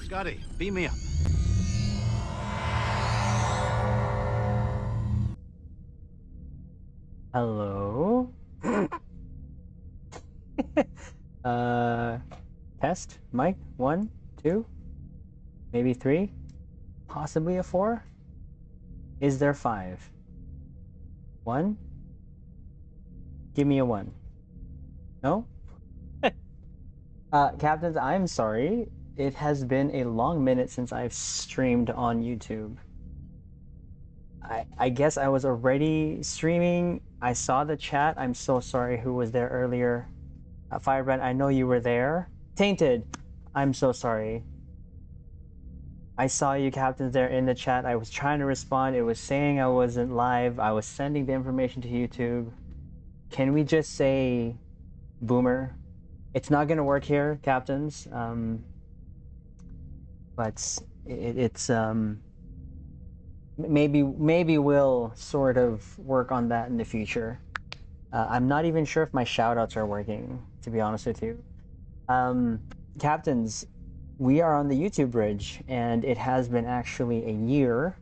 Scotty, beam me up. Hello? Test? Mic? 1, 2, maybe 3, possibly a 4? Is there 5? 1? Give me a 1. No? Captains, I'm sorry. It has been a long minute since I've streamed on YouTube. I guess I was already streaming. I saw the chat. I'm so sorry who was there earlier. Firebrand, I know you were there. Tainted, I'm so sorry. I saw you captains there in the chat. I was trying to respond. It was saying I wasn't live. I was sending the information to YouTube. Can we just say boomer? It's not gonna work here, captains. But it's maybe we'll sort of work on that in the future. I'm not even sure if my shoutouts are working, to be honest with you. Captains, we are on the YouTube bridge, and it has been actually a year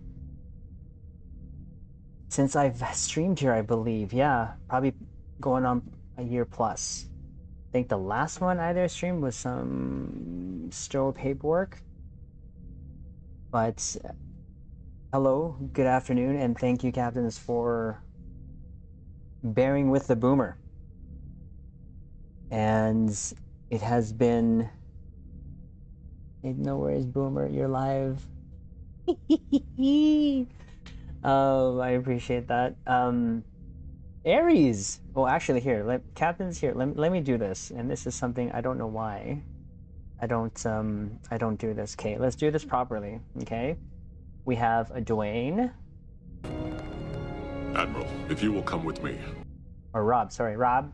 since I've streamed here, I believe. Yeah, probably going on a year plus. I think the last one I either streamed was some still paperwork. But hello, good afternoon, and thank you, captains, for bearing with the boomer. And it has been... No worries, boomer, you're live. I appreciate that. Aries. Oh, actually, here, captains, here. Let me do this, and this is something I don't know why. I don't do this. Okay, let's do this properly. Okay, we have a Dwayne. Admiral, if you will come with me. Or Rob. Sorry, Rob.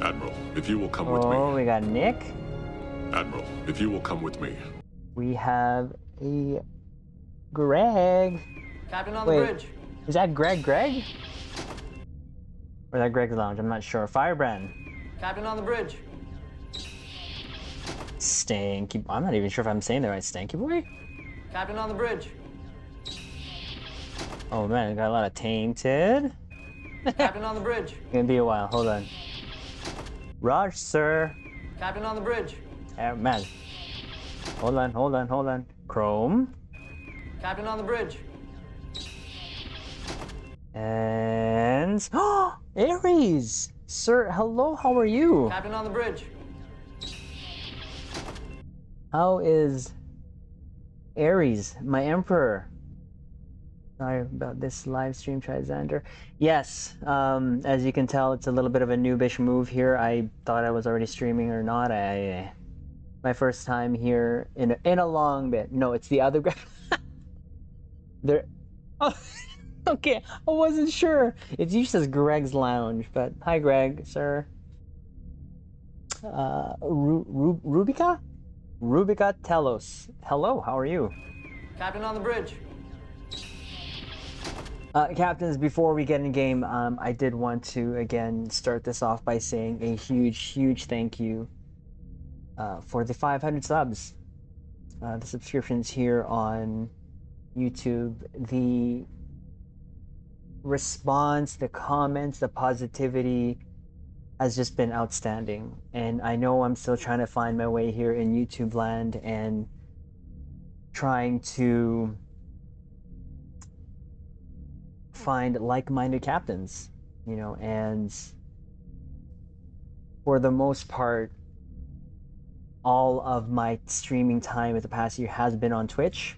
Admiral, if you will come with me. Oh, we got Nick. Admiral, if you will come with me. We have a Greg. Captain on the bridge. Is that Greg? Or is that Greg's Lounge? I'm not sure. Firebrand. Captain on the bridge. Stanky. I'm not even sure if I'm saying the right. Stanky boy? Captain on the bridge. Oh man, we got a lot of tainted. Captain on the bridge. It's gonna be a while. Hold on. Raj, sir. Captain on the bridge. Man. Hold on. Chrome. Captain on the bridge. And Aries, sir. Hello. How are you? Captain on the bridge. How is Aries, my emperor? Sorry about this live stream, Trizander. Yes, as you can tell, it's a little bit of a noobish move here. I thought I was already streaming or not. My first time here in a long bit. No, it's the other guy. There. Oh, okay. I wasn't sure. It usually says Greg's Lounge, but hi, Greg, sir. Rubica Telos. Hello. How are you? Captain on the bridge. Captains, before we get in game, I did want to again start this off by saying a huge thank you for the 500 subs, the subscriptions here on YouTube, the response, the comments, the positivity has just been outstanding. And I know I'm still trying to find my way here in YouTube land and trying to find like-minded captains, you know, and for the most part, all of my streaming time in the past year has been on Twitch,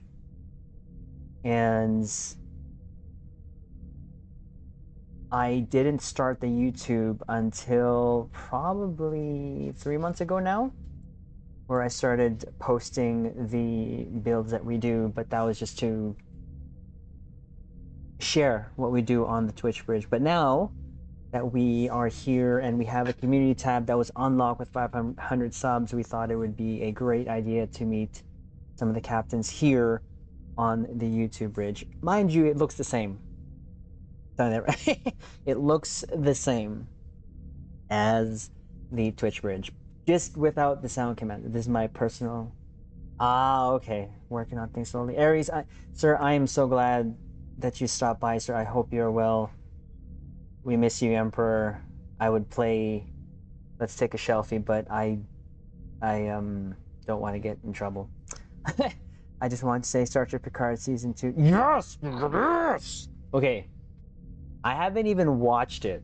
and I didn't start the YouTube until probably 3 months ago now, where I started posting the builds that we do, but that was just to share what we do on the Twitch bridge. But now that we are here and we have a community tab that was unlocked with 500 subs, we thought it would be a great idea to meet some of the captains here on the YouTube bridge. Mind you, it looks the same. It looks the same as the Twitch bridge. just without the sound command. This is my personal. Ah, okay. Working on things slowly. Aries, sir, I am so glad that you stopped by, sir. I hope you're well. We miss you, Emperor. I would play Let's Take a Shelfie, but I don't want to get in trouble. I just want to say Star Trek Picard season 2. Yes! Yes! Okay. I haven't even watched it.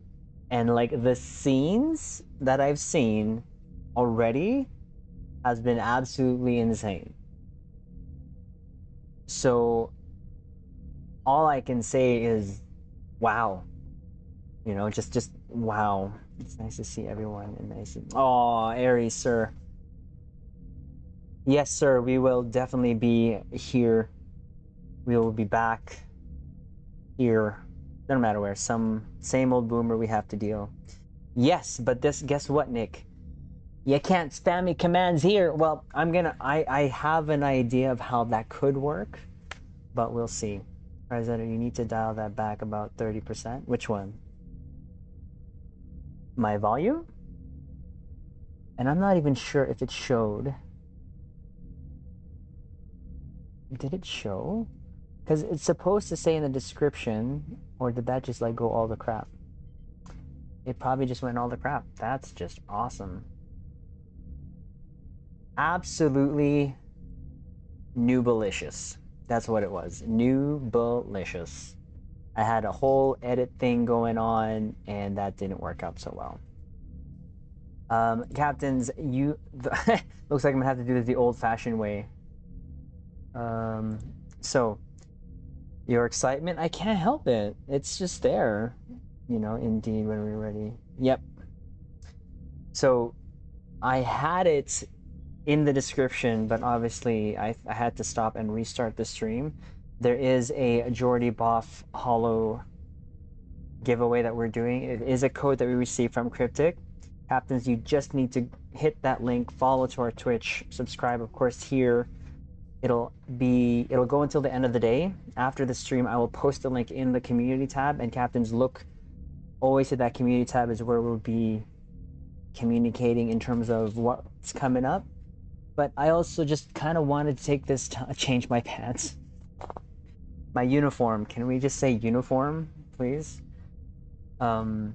And like the scenes that I've seen already has been absolutely insane. So all I can say is wow. You know, just wow. It's nice to see everyone and nice. Oh, Aries, sir. Yes, sir. We will definitely be here. We will be back here. No matter where. Some same old boomer we have to deal. Yes, but guess what, Nick? You can't spam me commands here. Well, I have an idea of how that could work, but we'll see. President, you need to dial that back about 30%. Which one? My volume? And I'm not even sure if it showed. Did it show? Because it's supposed to say in the description, or did that just like go all the crap? It probably just went all the crap. That's just awesome. Absolutely noobalicious. That's what it was. Noobalicious. I had a whole edit thing going on, and that didn't work out so well. Captains, looks like I'm gonna have to do this the old-fashioned way. So your excitement, I can't help it. It's just there, you know. Indeed, when we're ready. Yep. So I had it in the description, but obviously I had to stop and restart the stream. There is a Geordie Boff Hollow giveaway that we're doing. It is a code that we received from Cryptic. Captains, you just need to hit that link, follow to our Twitch, subscribe, of course, here. It'll go until the end of the day. After the stream, I will post the link in the community tab, and Captains, look always at that community tab is where we'll be communicating in terms of what's coming up. But I also just kind of wanted to take this to change my pants. My uniform. Can we just say uniform, please? But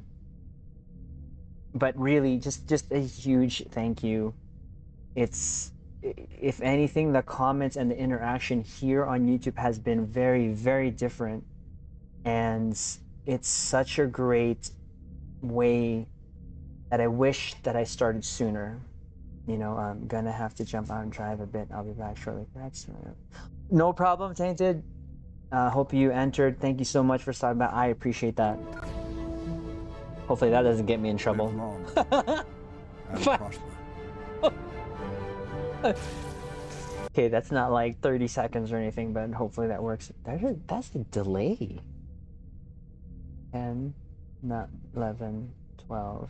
really, just a huge thank you. It's, if anything, the comments and the interaction here on YouTube has been very, very different. And it's such a great way that I wish that I started sooner. You know, I'm gonna have to jump out and drive a bit. I'll be back shortly. No problem, Tainted. Hope you entered. Thank you so much for stopping by. I appreciate that. Hopefully that doesn't get me in trouble. Okay, that's not like 30 seconds or anything, but hopefully that works. That's a delay. 10, not 11, 12,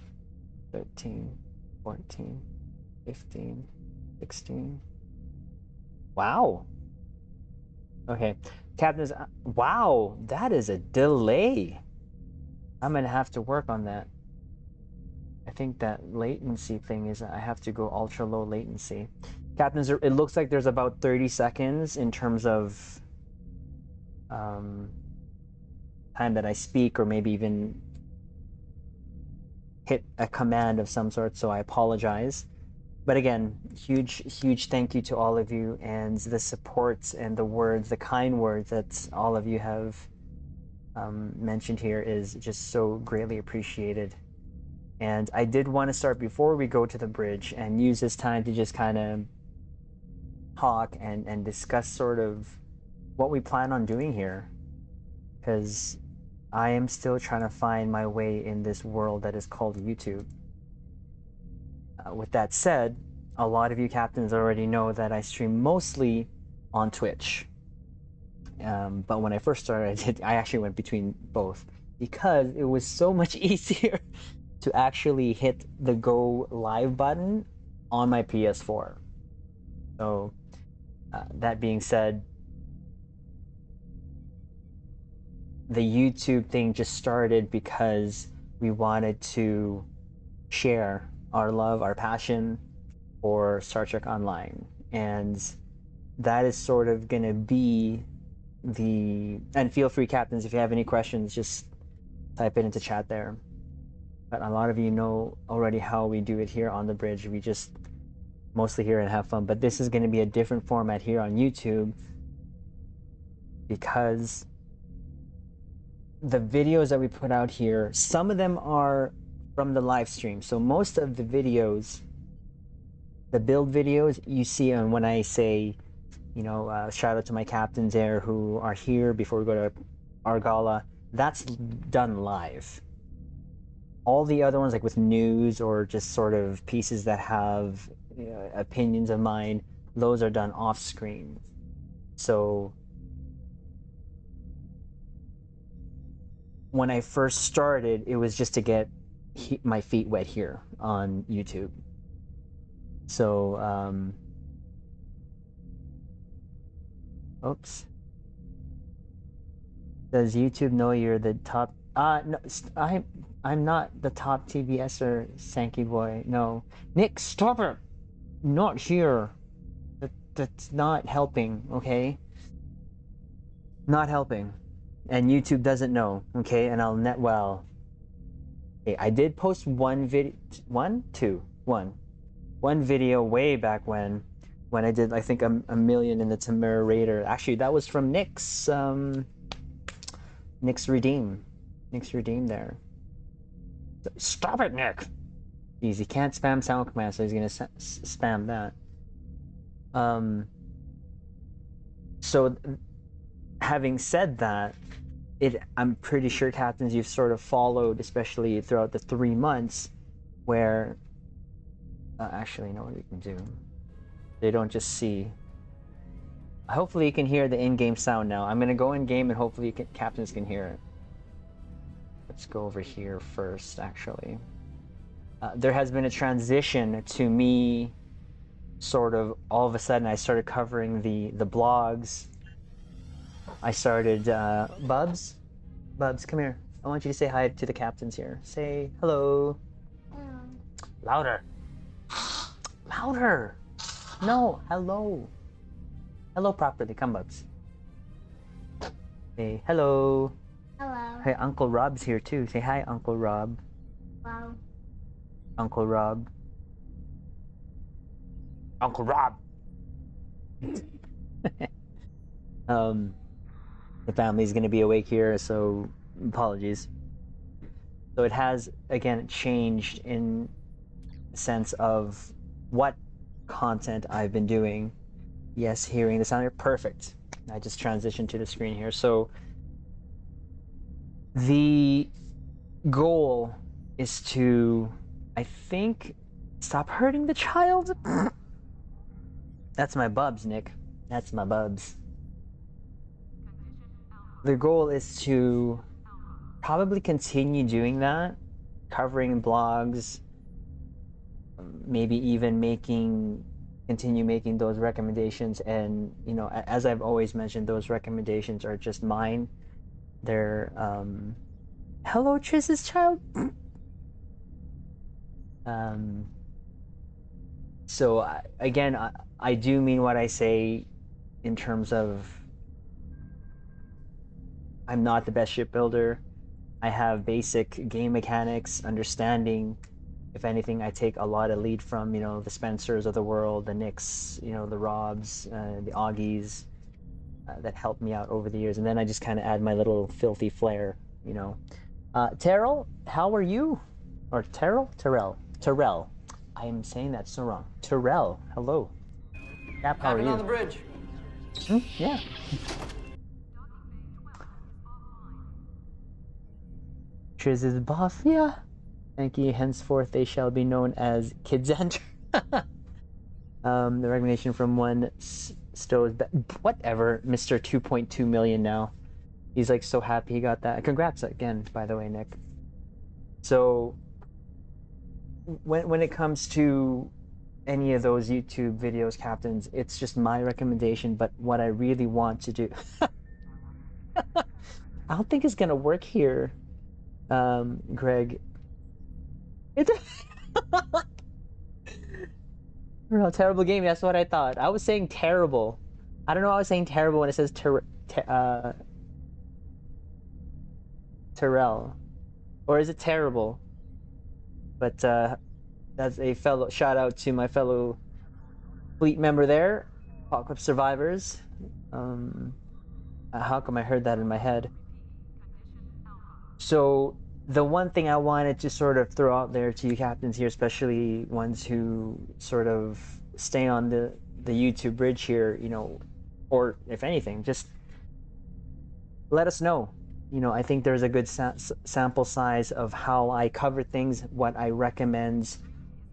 13, 14, 15, 16. Wow. Okay. Captains, wow, that is a delay. I'm gonna have to work on that. I think that latency thing is I have to go ultra low latency. Captains, it looks like there's about 30 seconds in terms of time that I speak, or maybe even hit a command of some sort, so I apologize. But again, huge thank you to all of you, and the support and the words, the kind words that all of you have mentioned here is just so greatly appreciated. And I did want to start before we go to the bridge and use this time to just kind of talk and discuss sort of what we plan on doing here, because I am still trying to find my way in this world that is called YouTube. With that said, a lot of you captains already know that I stream mostly on Twitch. But when I first started, I actually went between both because it was so much easier to actually hit the go live button on my PS4. So that being said, the YouTube thing just started because we wanted to share our love, our passion for Star Trek Online. And that is sort of going to be and feel free, captains, if you have any questions, just type it into chat there. But a lot of you know already how we do it here on the bridge. We just mostly hear and have fun. But this is going to be a different format here on YouTube, because the videos that we put out here, some of them are from the live stream. So most of the videos, the build videos, you see on when I say, you know, shout out to my captains there who are here before we go to Argala, that's done live. All the other ones, like with news or just sort of pieces that have opinions of mine, those are done off screen. So when I first started, it was just to get my feet wet here on YouTube. So, oops. Does YouTube know you're the top? No, I'm not the top TBSer, Sankey boy. No, Nick, stop it! Not here. That's not helping. Okay. Not helping, and YouTube doesn't know. Okay, and I'll net well. Okay, I did post one video, one video way back when I did, I think, a million in the Tamara Raider. Actually, that was from Nick's Redeem there. Stop it, Nick! Jeez, he can't spam sound command, so he's gonna spam that. So having said that, I'm pretty sure, captains, you've sort of followed, especially throughout the 3 months, where actually, you know what we can do? They don't just see. Hopefully you can hear the in-game sound now. I'm gonna go in-game and hopefully captains can hear it. Let's go over here first, actually. There has been a transition to me, sort of, all of a sudden I started covering the blogs. I started, Bubs, come here. I want you to say hi to the captains here. Say hello. Hello. Louder. Louder. No, hello. Hello properly, come, Bubs. Say hello. Hello. Hey, Uncle Rob's here too. Say hi, Uncle Rob. Wow. Uncle Rob. Uncle Rob. The family's gonna be awake here, so apologies. So it has, again, changed in the sense of what content I've been doing. Yes, hearing the sound here, perfect. I just transitioned to the screen here. So the goal is to, I think, stop hurting the child. That's my Bubs, Nick. That's my Bubs. The goal is to probably continue doing that, covering blogs, maybe even continue making those recommendations. And, you know, as I've always mentioned, those recommendations are just mine. They're, hello, Triss's child. So again, I do mean what I say in terms of I'm not the best shipbuilder. I have basic game mechanics, understanding. If anything, I take a lot of lead from, you know, the Spencers of the world, the Nicks, you know, the Robs, the Augies, that helped me out over the years. And then I just kind of add my little filthy flair, you know. Terrell, how are you? Or Terrell? Terrell. I am saying that so wrong. Terrell, hello. Cap, how are Captain you? on the bridge. Yeah. Triz's boss, yeah. Thank you. Henceforth, they shall be known as Kidzander. The recommendation from one Stowe's whatever, Mr. 2.2 million now. He's like so happy he got that. Congrats again, by the way, Nick. So when it comes to any of those YouTube videos, captains, it's just my recommendation. But what I really want to do, I don't think it's gonna work here. Greg, No, terrible game. That's what I thought. I was saying terrible. I don't know. I was saying terrible when it says Terrell, or is it terrible? But that's a fellow shout out to my fellow fleet member there, Apocalypse Survivors. How come I heard that in my head? So the one thing I wanted to sort of throw out there to you captains here, especially ones who sort of stay on the YouTube bridge here, you know, or if anything, just let us know. You know, I think there's a good sample size of how I cover things, what I recommend.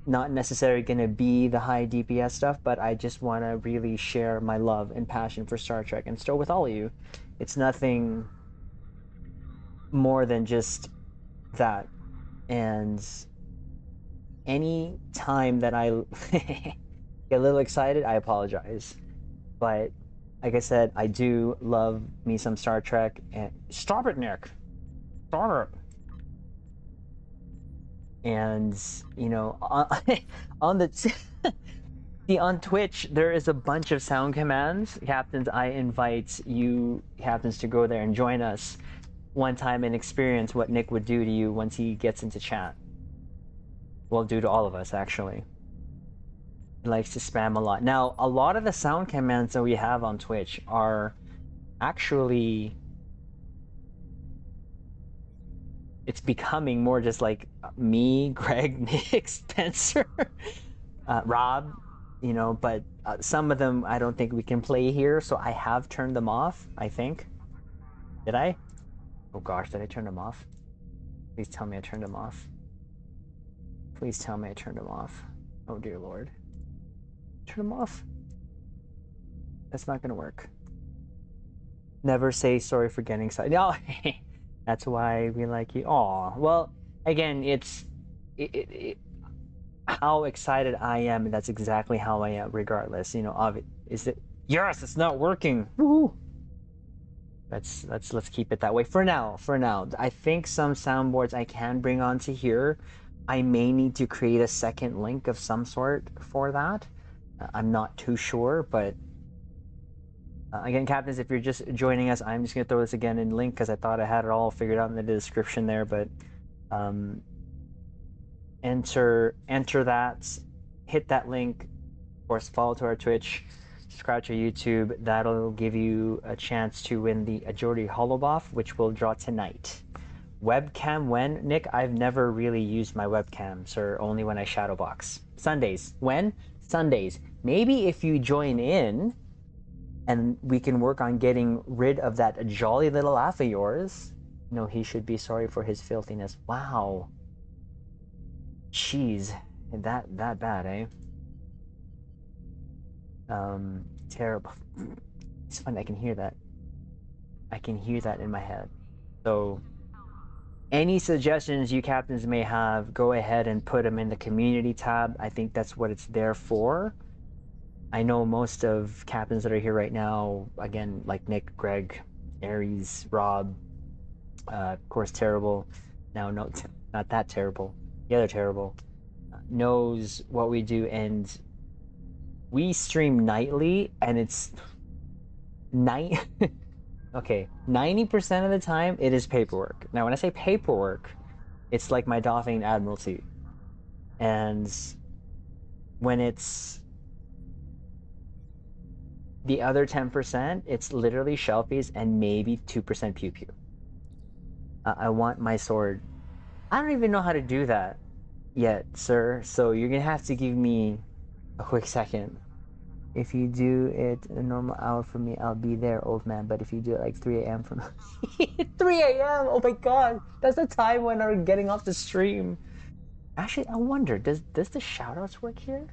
Not necessarily going to be the high DPS stuff, but I just want to really share my love and passion for Star Trek and still with all of you. It's nothing more than just that. And any time that I get a little excited, I apologize. But like I said, I do love me some Star Trek. And stop it, Nick. Stop it. And you know, on the see on Twitch, there is a bunch of sound commands. Captains, I invite you captains to go there and join us one time and experience what Nick would do to you once he gets into chat. Well, do to all of us, actually. He likes to spam a lot. Now, a lot of the sound commands that we have on Twitch are actually... It's becoming more just like me, Greg, Nick, Spencer, Rob, you know, but some of them I don't think we can play here, so I have turned them off, I think. Did I? Oh gosh, did I turn them off? Please tell me I turned them off. Please tell me I turned them off. Oh dear Lord. Turn them off? That's not gonna work. Never say sorry for getting excited. No, that's why we like you. Aw, well, again, it's how excited I am, and that's exactly how I am, regardless. You know, is it? Yes, it's not working. Woo! Let's keep it that way for now. For now, I think some soundboards I can bring onto here. I may need to create a second link of some sort for that. I'm not too sure, but again, captains, if you're just joining us, I'm just gonna throw this again in link because I thought I had it all figured out in the description there, but enter that, hit that link, of course, follow to our Twitch, subscribe to our YouTube. That'll give you a chance to win the Agility Holobuff, which we'll draw tonight. Webcam when? Nick, I've never really used my webcam, sir, only when I shadowbox. Sundays. When? Sundays. Maybe if you join in and we can work on getting rid of that jolly little laugh of yours. No, he should be sorry for his filthiness. Wow. Jeez. That bad, eh? Terrible. It's funny, I can hear that. I can hear that in my head. So, any suggestions you captains may have, go ahead and put them in the community tab. I think that's what it's there for. I know most of captains that are here right now, again, like Nick, Greg, Aries, Rob, of course, Terrible. Now, no, not that Terrible. The other Terrible. Knows what we do, and we stream nightly, and it's okay, 90% of the time it is paperwork. Now, when I say paperwork, it's like my doffing Admiralty. And when it's the other 10%, it's literally shelfies and maybe 2% pew pew. I want my sword. I don't even know how to do that yet, sir. So you're gonna have to give me a quick second. If you do it a normal hour for me, I'll be there, old man. But if you do it like 3 a.m. from 3 a.m. Oh my god, that's the time when I'm getting off the stream. Actually, I wonder, does the shoutouts work here?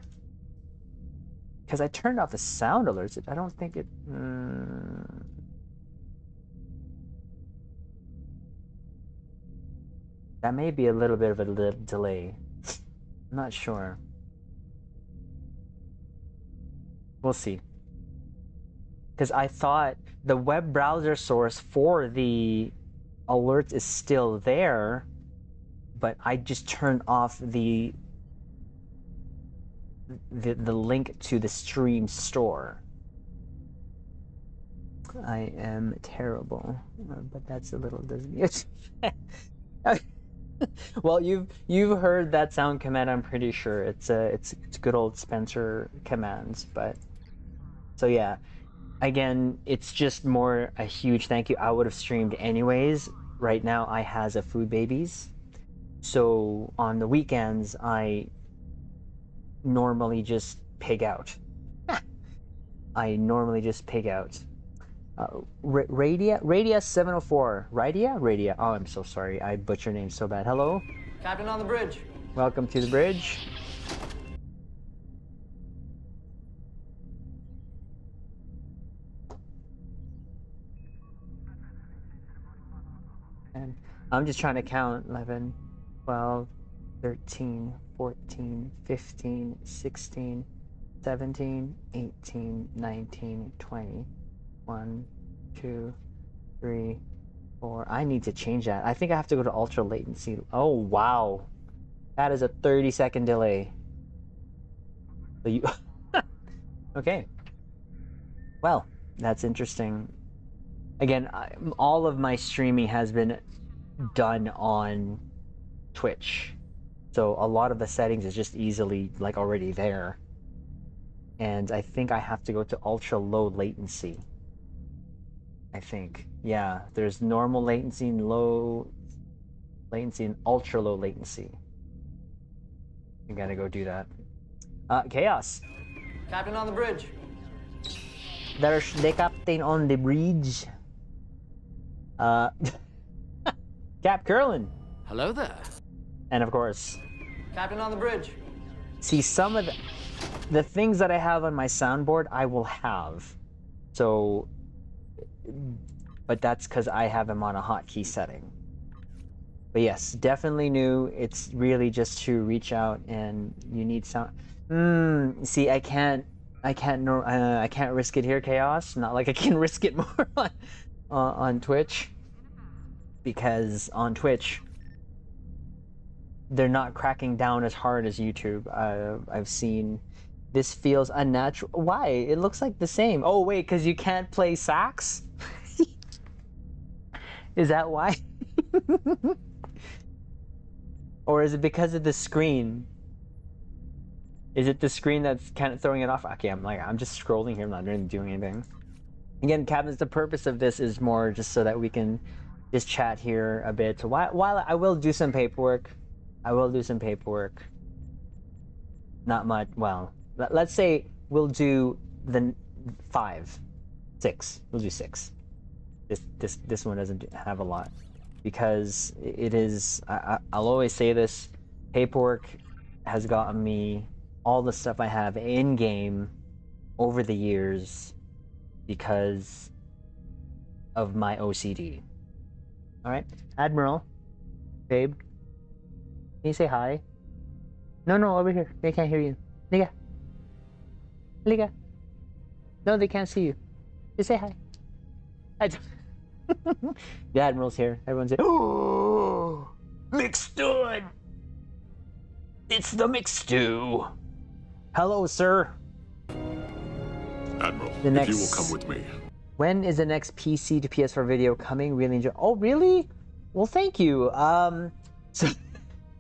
Because I turned off the sound alerts. I don't think it. That may be a little bit of a delay. I'm not sure. We'll see. Because I thought the web browser source for the alerts is still there, but I just turned off the the link to the stream store. I am terrible, but that's a little doesn't. Well, you've heard that sound command. I'm pretty sure it's good old Spencer commands. But so yeah, again, it's just more a huge thank you. I would have streamed anyways. Right now, I has a food babies, so on the weekends I normally just pig out. I normally just pig out. Radia 704. Radia. Oh, I'm so sorry. I butchered names so bad. Hello. Captain on the bridge. Welcome to the bridge. And I'm just trying to count 11, 12, 13, 14, 15, 16, 17, 18, 19, 20. 1, 2, 3, 4. I need to change that. I think I have to go to ultra latency. Oh, wow. That is a 30-second delay. So you... Okay. Well, that's interesting. Again, all of my streaming has been done on Twitch. So a lot of the settings is just easily, like, already there. And I think I have to go to ultra low latency. I think. Yeah, there's normal latency and low latency and ultra low latency. You gotta go do that. Chaos. Captain on the bridge. There's the captain on the bridge. Cap Curlin. Hello there. And of course, Captain on the bridge. see some of the things that I have on my soundboard, I will have. So, but that's because I have them on a hotkey setting. But yes, definitely new. It's really just to reach out and you need sound. See, I can't risk it here, Chaos. Not like I can risk it more on Twitch, because on Twitch they're not cracking down as hard as YouTube. I've seen. This feels unnatural. Why? It looks like the same. Oh wait, because you can't play sax? Is that why? Or is it because of the screen? Is it the screen that's kind of throwing it off? Okay, I'm just scrolling here. I'm not really doing anything. Again, cabins, the purpose of this is more just so that we can just chat here a bit. While I will do some paperwork. Not much. Well, let's say we'll do the 5, 6. We'll do 6. This one doesn't have a lot, because it is. I'll always say this. Paperwork has gotten me all the stuff I have in game over the years because of my OCD. All right, Admiral, babe, can you say hi? No, over here. They can't hear you. Liga. No, they can't see you. Just say hi. The Admiral's here. Everyone's here. Oh, Mixed-Stew. It's the Mixed-Stew. Hello, sir. Admiral, The if you will come with me. When is the next PC to PS4 video coming? Really enjoy. Oh, really? Well, thank you. So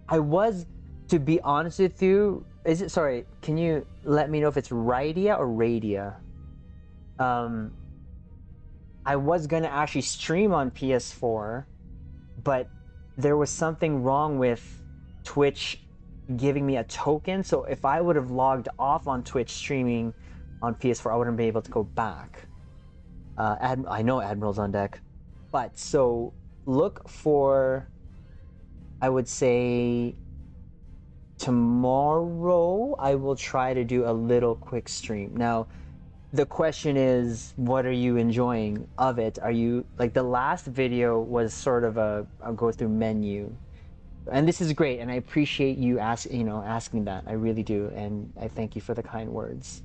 I was, to be honest with you, sorry, can you let me know if it's Radia or Radia? I was gonna actually stream on PS4, but there was something wrong with Twitch giving me a token. So if I would have logged off on Twitch streaming on PS4, I wouldn't be able to go back. I know Admiral's on deck, but so look for, I would say, tomorrow I will try to do a little quick stream. Now, the question is, what are you enjoying of it? Are you, like, the last video was sort of a go through menu, and this is great, and I appreciate you asking that. I really do, and I thank you for the kind words.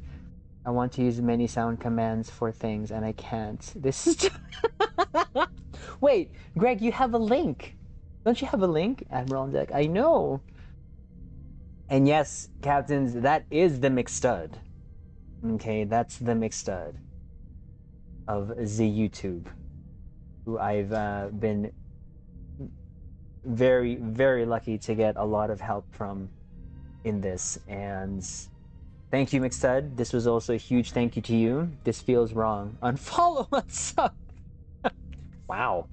I want to use many sound commands for things, and I can't. This is wait, Greg, you have a link. Don't you have a link? Admiral on deck. I know. And yes, captains, that is the McStud. Okay, that's the McStud of the YouTube, who I've been very, very lucky to get a lot of help from in this. And thank you, McStud. This was also a huge thank you to you. This feels wrong. Unfollow us up. Wow.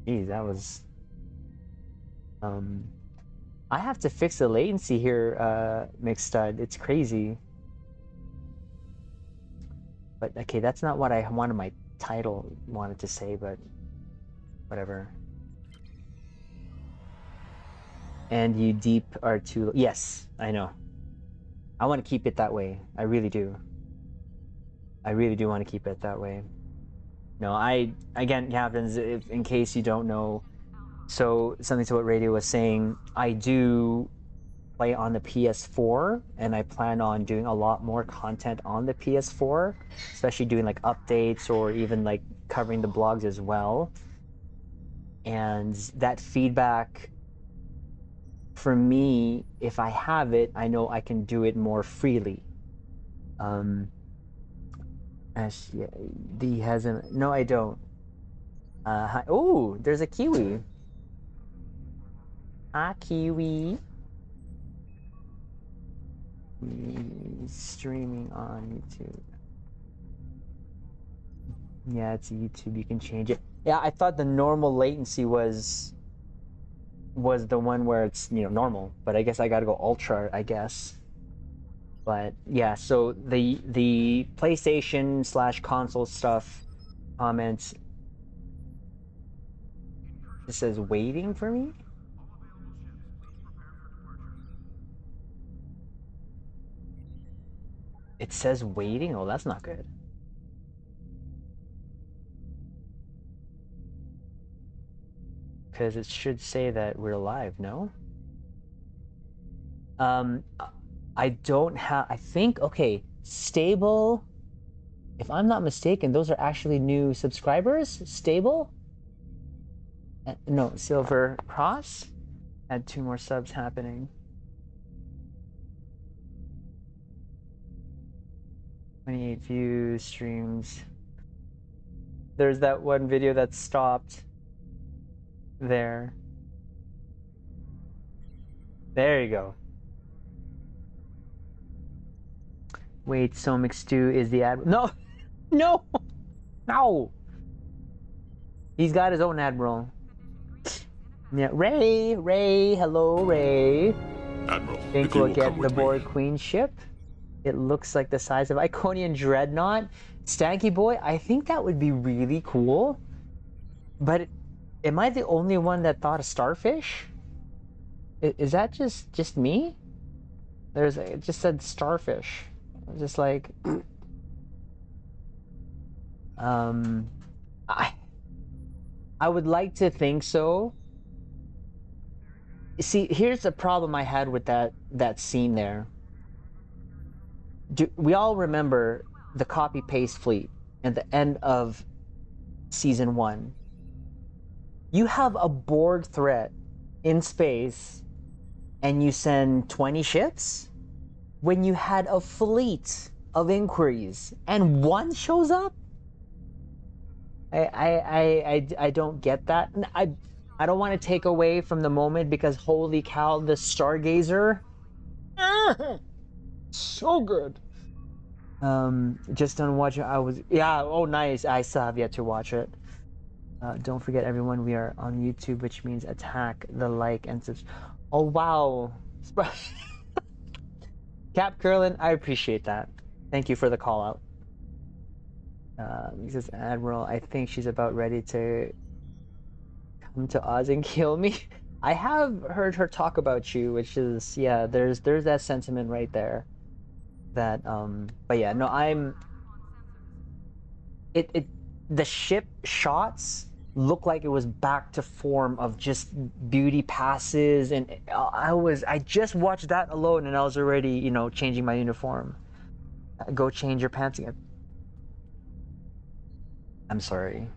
Geez, that was... I have to fix the latency here, McStud. It's crazy. But okay, that's not what I wanted my title wanted to say, but whatever. And you deep are too... Yes, I know. I want to keep it that way. I really do. I really do want to keep it that way. No, again, captains, if, in case you don't know, so something to what Radio was saying, I do play on the PS4, and I plan on doing a lot more content on the PS4, especially doing like updates or even like covering the blogs as well. And that feedback, for me, if I have it, I know I can do it more freely. D hasn't. No, I don't. Oh, there's a Kiwi. Kiwi. Streaming on YouTube. Yeah, it's YouTube. You can change it. Yeah, I thought the normal latency was the one where it's, you know, normal, but I guess I gotta go ultra, I guess. But yeah, so the PlayStation / console stuff comments, it says waiting for me. It says waiting. Oh, that's not good. Because it should say that we're live, no? I don't have, I think, okay, Stable, if I'm not mistaken, those are actually new subscribers. Stable? No, Silver Cross had 2 more subs happening. 28 views, streams. There's that one video that stopped there. There you go. Wait, so McStew is the admiral? No, no, no. He's got his own admiral. Yeah, Ray, hello, Ray. Admiral, Think if you we'll will get come the with Borg me. Queen ship. It looks like the size of Iconian Dreadnought. Stanky Boy, I think that would be really cool. But am I the only one that thought of Starfish? Is that just me? It just said Starfish. Just like, I would like to think so. See, here's the problem I had with that scene there. We all remember the copy-paste fleet at the end of season 1. You have a Borg threat in space, and you send 20 ships? When you had a fleet of inquiries and 1 shows up? I don't get that. I don't want to take away from the moment, because holy cow, the Stargazer, so good. Just done watching. Oh nice. I still have yet to watch it. Don't forget, everyone, we are on YouTube, which means attack the like and subscribe. Oh wow. Cap Curlin, I appreciate that. Thank you for the call out. He says, Admiral, I think she's about ready to come to Oz and kill me. I have heard her talk about you, which is, yeah, there's that sentiment right there. That but yeah, no, the ship shots look like it was back to form of just beauty passes, and I just watched that alone and I was already, you know, changing my uniform. Go change your pants again. I'm sorry.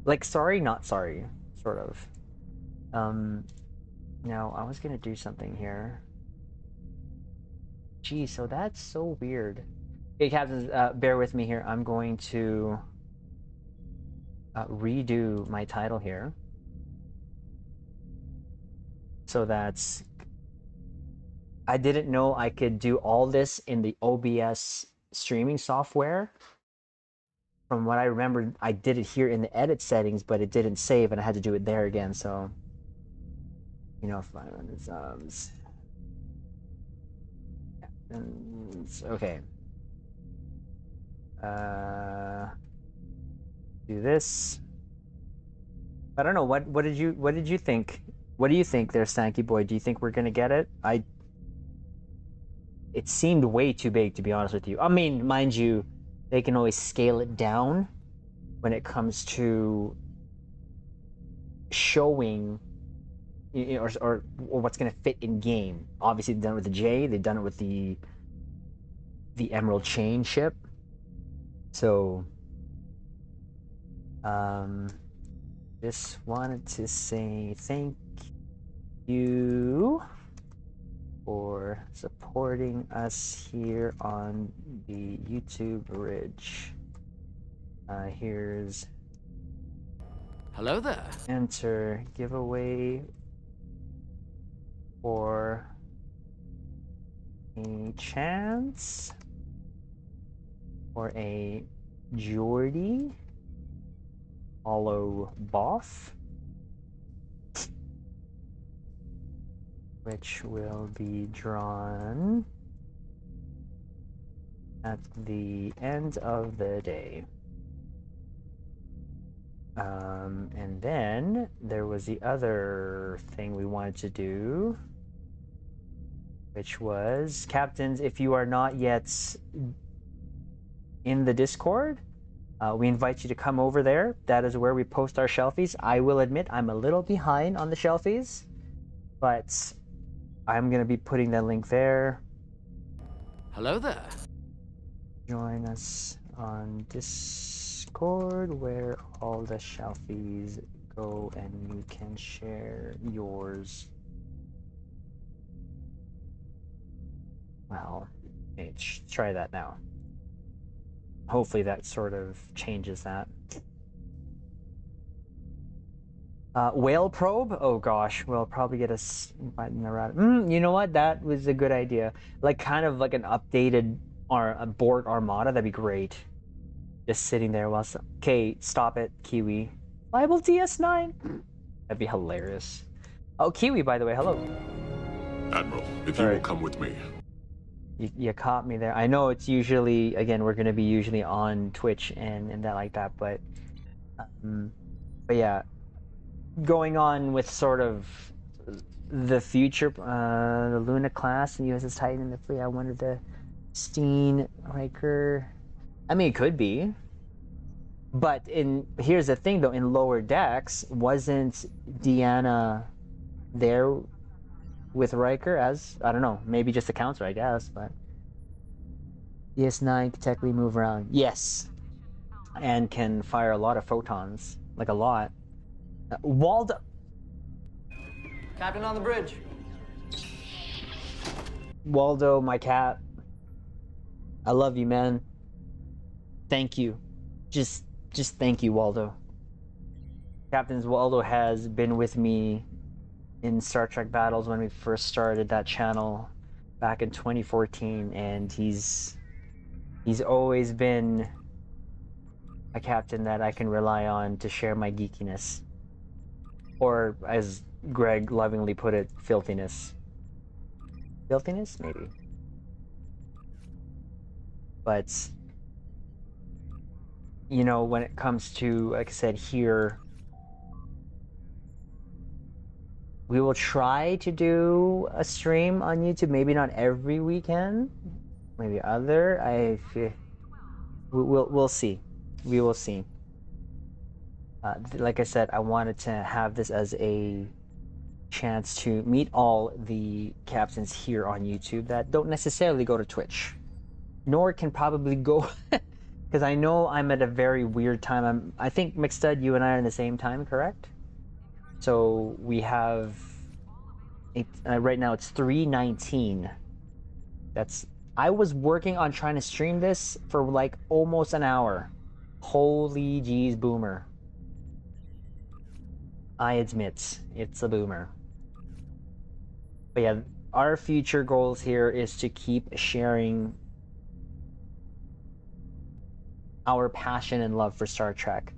Like, sorry, not sorry, sort of. Now I was gonna do something here. Gee, so that's so weird. Okay, captains, bear with me here. I'm going to redo my title here. So that's... I didn't know I could do all this in the OBS streaming software. From what I remember, I did it here in the edit settings, but it didn't save, and I had to do it there again. So, you know, 500 subs. Okay. Do this. I don't know. What did you think? What do you think there, Stanky Boy? Do you think we're gonna get it? It seemed way too big, to be honest with you. I mean, mind you, they can always scale it down when it comes to showing, you know, or what's going to fit in game. Obviously, they've done it with the J. They've done it with the Emerald Chain ship. So, just wanted to say thank you for supporting us here on the YouTube Bridge. Here's... Hello there. Enter giveaway for a chance for a Geordie Hollow Boff, which will be drawn at the end of the day. And then there was the other thing we wanted to do, which was, captains, if you are not yet in the Discord, we invite you to come over there. That is where we post our shelfies. I will admit I'm a little behind on the shelfies, but I'm going to be putting that link there. Hello there. Join us on Discord where all the shelfies go and you can share yours. Well, let's try that now. Hopefully that sort of changes that. Whale probe? Oh gosh, we'll probably get us invited around. You know what? That was a good idea. Like kind of like an updated a board armada. That'd be great. Just sitting there while... Okay, stop it, Kiwi. Bible DS9? That'd be hilarious. Oh, Kiwi, by the way, hello. Admiral, if you will come with me. You caught me there. I know it's usually, again, we're going to be usually on Twitch and that like that, but yeah, going on with sort of the future, the Luna class and USS Titan and the fleet. I wonder the Steen Riker. I mean, it could be, but here's the thing though. In Lower Decks, wasn't Deanna there with Riker as, I don't know, maybe just a counter, I guess, but DS9 can technically move around. Yes, and can fire a lot of photons, like a lot. Waldo. Captain on the bridge. Waldo, my cat. I love you, man. Thank you. Just thank you, Waldo. Captain's Waldo has been with me in Star Trek Battles when we first started that channel back in 2014, and he's always been a captain that I can rely on to share my geekiness, or as Greg lovingly put it, filthiness. Filthiness, maybe. But you know, when it comes to, like I said, here, we will try to do a stream on YouTube. Maybe not every weekend. Maybe other. We'll see. We will see. Like I said, I wanted to have this as a chance to meet all the captains here on YouTube that don't necessarily go to Twitch, nor can probably go, because I know I'm at a very weird time. I think Mixstud, you and I are in the same time, correct? So we have right now it's 3:19. That's I was working on trying to stream this for like almost an hour. Holy jeez, boomer. I admit, it's a boomer. But yeah, our future goals here is to keep sharing our passion and love for Star Trek.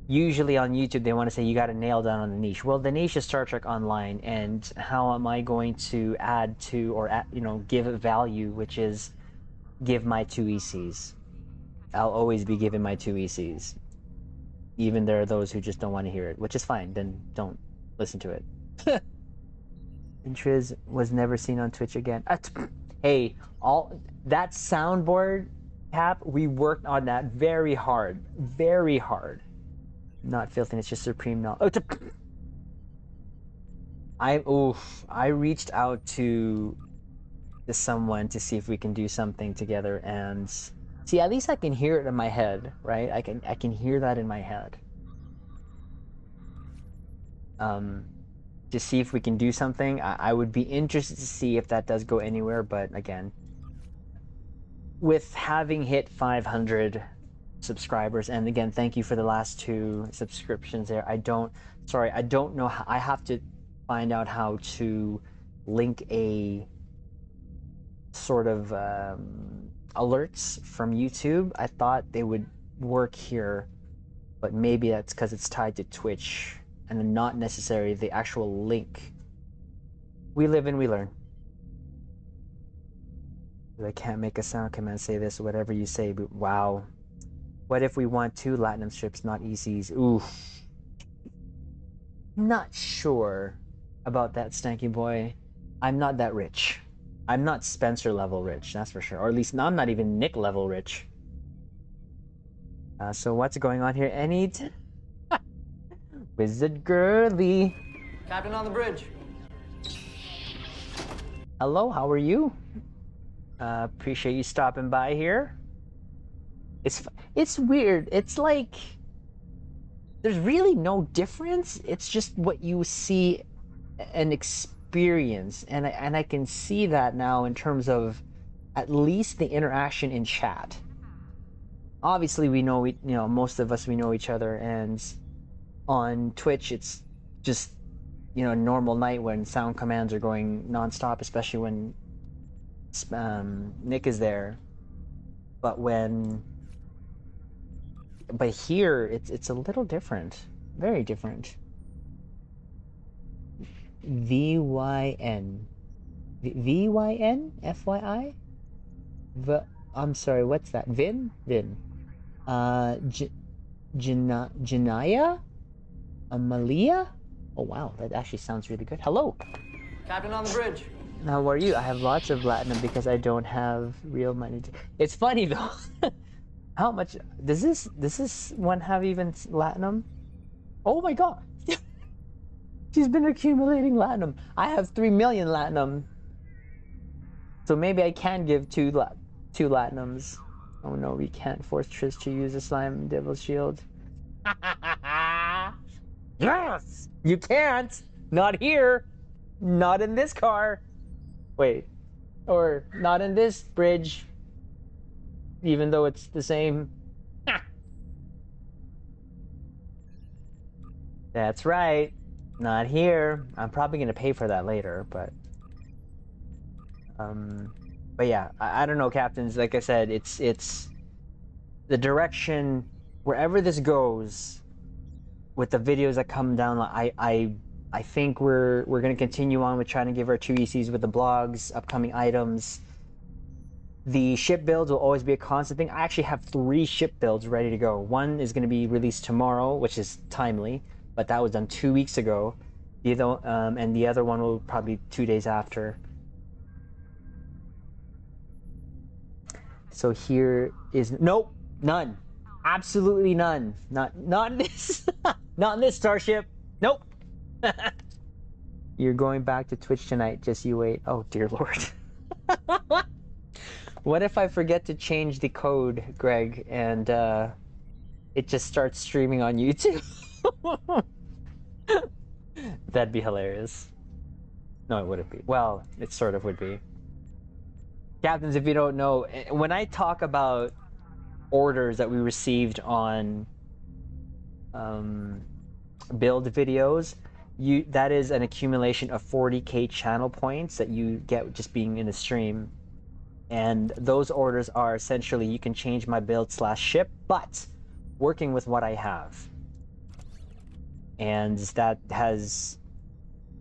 Usually on YouTube, they want to say you got to nail down on the niche. Well, the niche is Star Trek Online, and how am I going to add to or give value, which is give my 2 ECs. I'll always be giving my 2 ECs. Even there are those who just don't want to hear it, which is fine. Then don't listen to it. Intriz was never seen on Twitch again. Hey, all that soundboard, Cap, we worked on that very hard. Very hard. Not filthiness, just supreme knowledge. I reached out to someone to see if we can do something together, and see, at least I can hear it in my head, right? I can hear that in my head. To see if we can do something. I would be interested to see if that does go anywhere, but again, with having hit 500 subscribers, and again, thank you for the last 2 subscriptions there. I don't know how. I have to find out how to link a sort of alerts from YouTube. I thought they would work here, but maybe that's because it's tied to Twitch and not necessarily the actual link. We live and we learn. I can't make a sound command say this, whatever you say, but wow. What if we want 2 Latinum strips, not ECs? Oof. Not sure about that, Stanky Boy. I'm not that rich. I'm not Spencer level rich, that's for sure. Or at least I'm not even Nick level rich. So what's going on here? Wizard Girly. Captain on the bridge. Hello, how are you? Appreciate you stopping by here. It's weird. It's like there's really no difference. It's just what you see and experience, and I can see that now in terms of at least the interaction in chat. Obviously, we know most of us, we know each other, and on Twitch it's just a normal night when sound commands are going nonstop, especially when Nick is there. But here it's a little different, very different. VYN FYI. I'm sorry, what's that? Vin. Janaya, Amalia. Oh wow, that actually sounds really good. Hello, Captain on the bridge. how are you? I have lots of Latinum because I don't have real money. It's funny though. How much does this one have even Latinum? Oh my god. She's been accumulating Latinum. I have 3 million Latinum. So maybe I can give 2 Latinums. Oh no, we can't force Trish to use a slime devil shield. Yes! You can't! Not here! Not in this car! Wait. Or not in this bridge. Even though it's the same. That's right. Not here. I'm probably gonna pay for that later, but yeah, I don't know, captains. Like I said, it's the direction wherever this goes with the videos that come down. I think we're gonna continue on with trying to give our 2 ECs with the blogs, upcoming items. The ship builds will always be a constant thing. I actually have 3 ship builds ready to go. One is going to be released tomorrow, which is timely, but that was done 2 weeks ago. And the other one will probably 2 days after. So here is nope, none, absolutely none. Not in this, not in this starship. Nope. You're going back to Twitch tonight. Just you wait. Oh dear Lord. What if I forget to change the code, Greg, and it just starts streaming on YouTube? That'd be hilarious. No, it wouldn't be. Well, it sort of would be. Captains, if you don't know, when I talk about orders that we received on build videos, that is an accumulation of 40k channel points that you get just being in the stream. And those orders are essentially, you can change my build / ship, but working with what I have. And that has,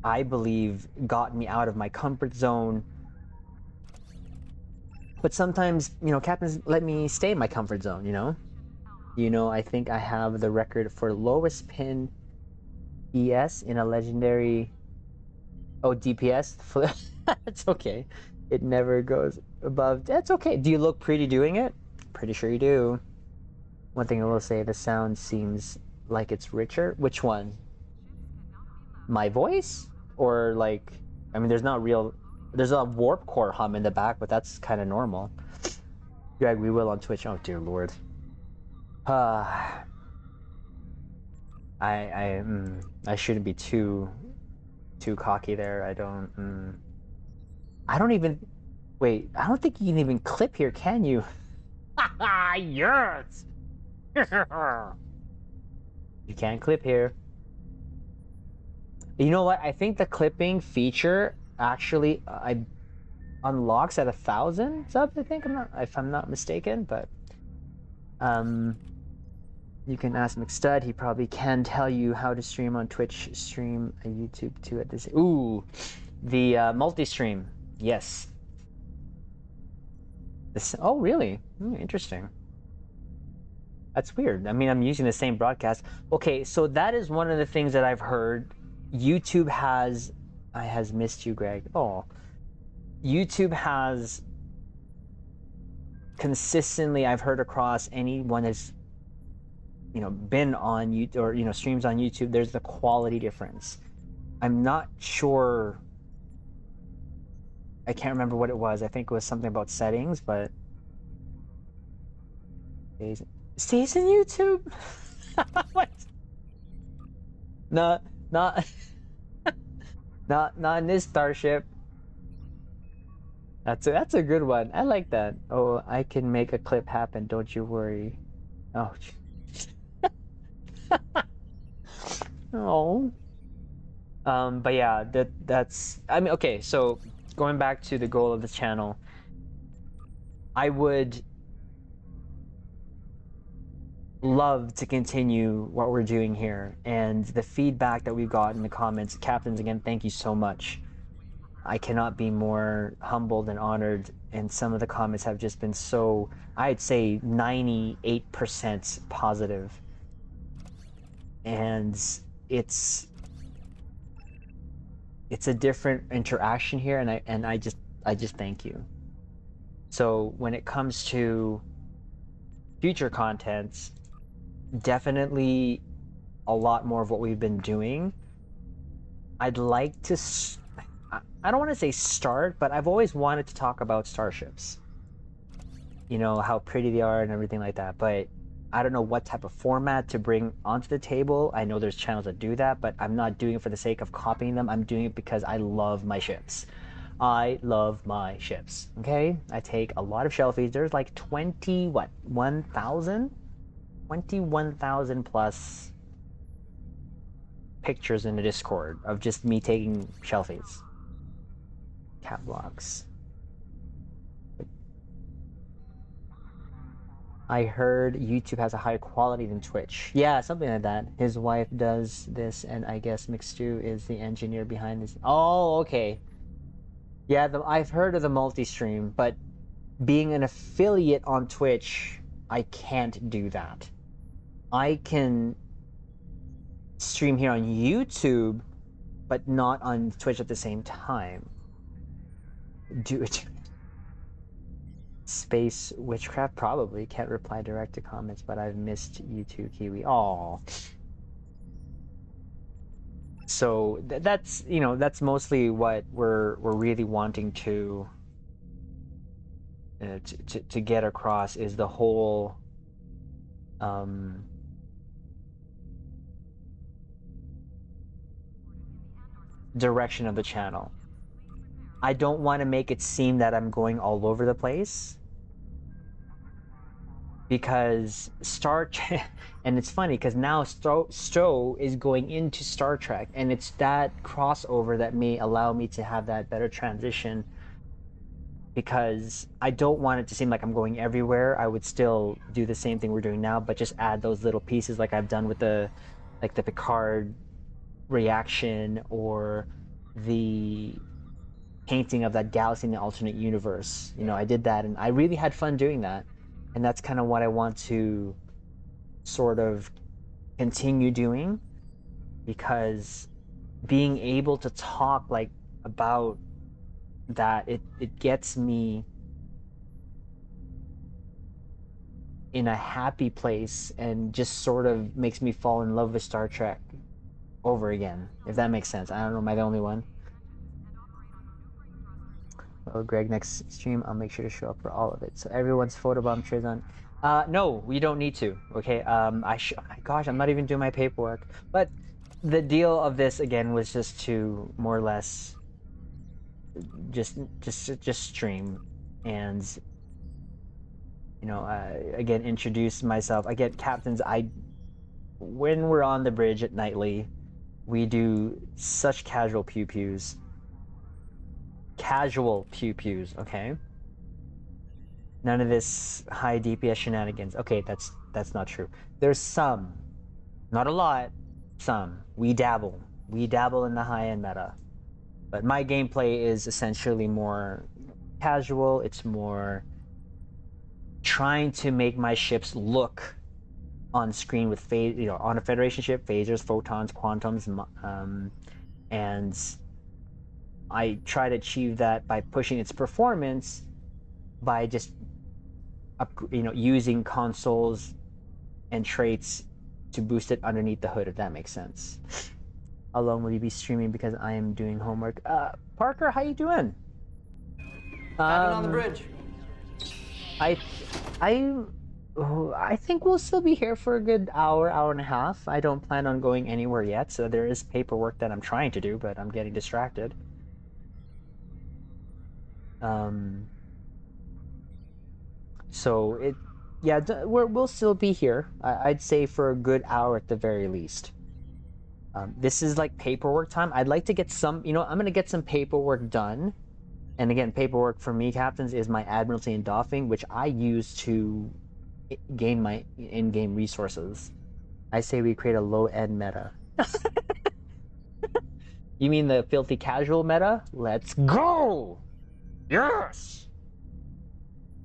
I believe, gotten me out of my comfort zone. But sometimes, captains let me stay in my comfort zone, I think I have the record for lowest pin ES in a legendary... Oh, DPS? That's okay. It never goes above... That's okay. Do you look pretty doing it? Pretty sure you do. One thing I will say, the sound seems like it's richer. Which one? My voice? Or like... I mean, there's not real... There's a warp core hum in the back, but that's kind of normal. Greg, we will on Twitch. Oh, dear Lord. I shouldn't be too cocky there. I don't even... Wait, I don't think you can even clip here, can you? Yes! You can't clip here. You know what? I think the clipping feature actually unlocks at 1,000 subs, I think. If I'm not mistaken, but you can ask McStud. He probably can tell you how to stream on Twitch, stream a YouTube too at this. Ooh, the multi-stream. Yes. Oh, really? Interesting. That's weird. I mean, I'm using the same broadcast. Okay, so that is one of the things that I've heard. YouTube has... I has missed you, Greg. Oh. YouTube has consistently, I've heard across anyone that's, been on YouTube or, streams on YouTube, there's the quality difference. I'm not sure... I can't remember what it was. I think it was something about settings, but... Stays in YouTube? What? Not in this starship. That's a good one. I like that. Oh, I can make a clip happen. Don't you worry. Oh. Oh. But yeah, that's. I mean, okay. So going back to the goal of this channel, I would love to continue what we're doing here, and the feedback that we've got in the comments. Captains, again, thank you so much. I cannot be more humbled and honored, and some of the comments have just been so, I'd say 98% positive. And it's a different interaction here, and I just thank you. So when it comes to future contents, definitely a lot more of what we've been doing. I'd like to, I don't want to say start, but I've always wanted to talk about starships. How pretty they are and everything like that, but I don't know what type of format to bring onto the table. I know there's channels that do that, but I'm not doing it for the sake of copying them. I'm doing it because I love my ships. I love my ships, okay? I take a lot of shelfies. There's like 21,000 plus pictures in the Discord of just me taking shelfies. Cat vlogs. I heard YouTube has a higher quality than Twitch. Yeah, something like that. His wife does this, and I guess McStew is the engineer behind this. Oh, okay. Yeah, I've heard of the multi-stream, but being an affiliate on Twitch, I can't do that. I can stream here on YouTube, but not on Twitch at the same time. Do it. Space witchcraft? Probably. Can't reply direct to comments, but I've missed you too, Kiwi. Aw. So that's, that's mostly what we're really wanting to get across, is the whole direction of the channel. I don't want to make it seem that I'm going all over the place, because Star Trek, and it's funny because now Stowe is going into Star Trek, and it's that crossover that may allow me to have that better transition, because I don't want it to seem like I'm going everywhere. I would still do the same thing we're doing now, but just add those little pieces like I've done with the Picard reaction, or the painting of that galaxy in the alternate universe. You know, I did that and I really had fun doing that. And that's kind of what I want to sort of continue doing, because being able to talk like about that, it gets me in a happy place and just sort of makes me fall in love with Star Trek over again, if that makes sense. I don't know, am I the only one? Well, Greg, next stream, I'll make sure to show up for all of it. So everyone's photobomb trays on. No, we don't need to. Okay. Gosh, I'm not even doing my paperwork. But the deal of this again was just to more or less just stream, and you know, again, introduce myself. Again, captains, when we're on the bridge at nightly, we do such casual pew-pews. Casual pew-pews, okay? None of this high DPS shenanigans. Okay, that's not true. There's some, not a lot, some. We dabble in the high-end meta, but my gameplay is essentially more casual. It's more trying to make my ships look on screen with on a Federation ship, phasers, photons, quantums, and I try to achieve that by pushing its performance by just using consoles and traits to boost it underneath the hood, if that makes sense. How long will you be streaming? Because I am doing homework. Parker, how you doing? Captain on the bridge. I think we'll still be here for a good hour and a half. I don't plan on going anywhere yet, so there is paperwork that I'm trying to do, but I'm getting distracted. So we'll still be here. I'd say for a good hour at the very least. This is like paperwork time. I'd like to get some, I'm gonna get some paperwork done. And again, paperwork for me, captains, is my Admiralty and Doffing, which I use to gain my in-game resources. I say we create a low-end meta. You mean the filthy casual meta? Let's go! Yes!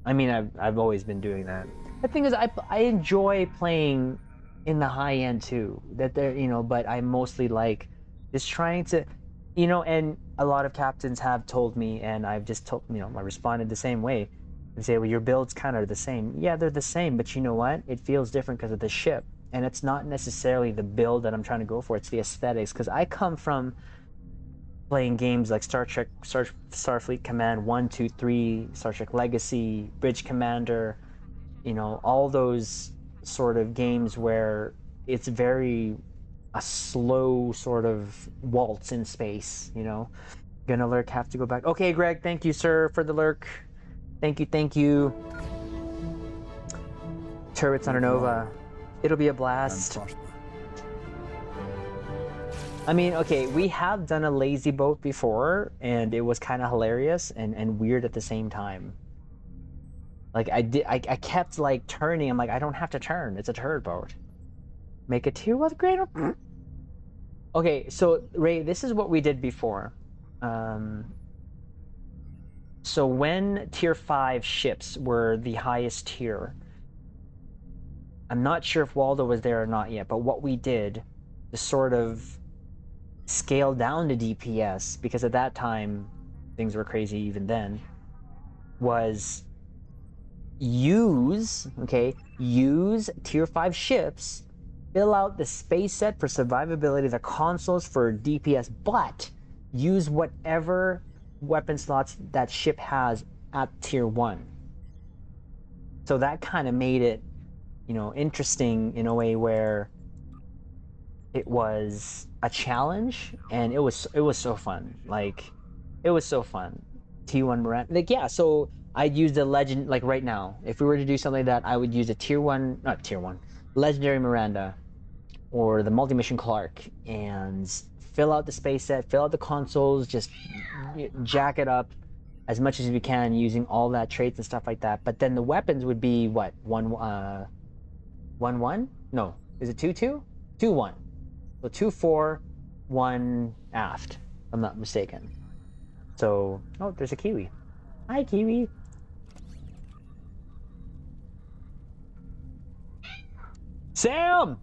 I mean, I've always been doing that. The thing is, I enjoy playing in the high end too. But I mostly like just trying to, and a lot of captains have told me, and I've just told, I responded the same way, and say, well, your builds kind of are the same. Yeah, they're the same, but you know what? It feels different because of the ship, and it's not necessarily the build that I'm trying to go for. It's the aesthetics, because I come from playing games like Star Trek, Starfleet Command 1, 2, 3, Star Trek Legacy, Bridge Commander, all those sort of games where it's very a slow sort of waltz in space, Gonna lurk, have to go back. Okay, Greg, thank you, sir, for the lurk. Thank you. Turrets on a Nova. It'll be a blast. I mean, okay, we have done a lazy boat before, and it was kind of hilarious and weird at the same time. Like, I kept, like, turning. I'm like, I don't have to turn. It's a turret boat. Make a tier with greater... Okay, so, Ray, this is what we did before. So when tier 5 ships were the highest tier, I'm not sure if Waldo was there or not yet, but what we did to sort of scale down to DPS, because at that time things were crazy even then, was use tier 5 ships, fill out the space set for survivability, the consoles for DPS, but use whatever weapon slots that ship has at tier 1. So that kind of made it, interesting in a way where it was a challenge, and it was so fun. Like, It was so fun. T1 Miranda. Like, yeah, so I'd use the legend, like right now. If we were to do something like that, I would use a not tier 1, legendary Miranda or the multi-mission Clark and fill out the space set, fill out the consoles, just jack it up as much as we can using all that traits and stuff like that. But then the weapons would be what? 1-1? No. Is it 2-2? 2-1. So 2-4, 1 aft, if I'm not mistaken. So, oh, there's a Kiwi. Hi, Kiwi. Sam!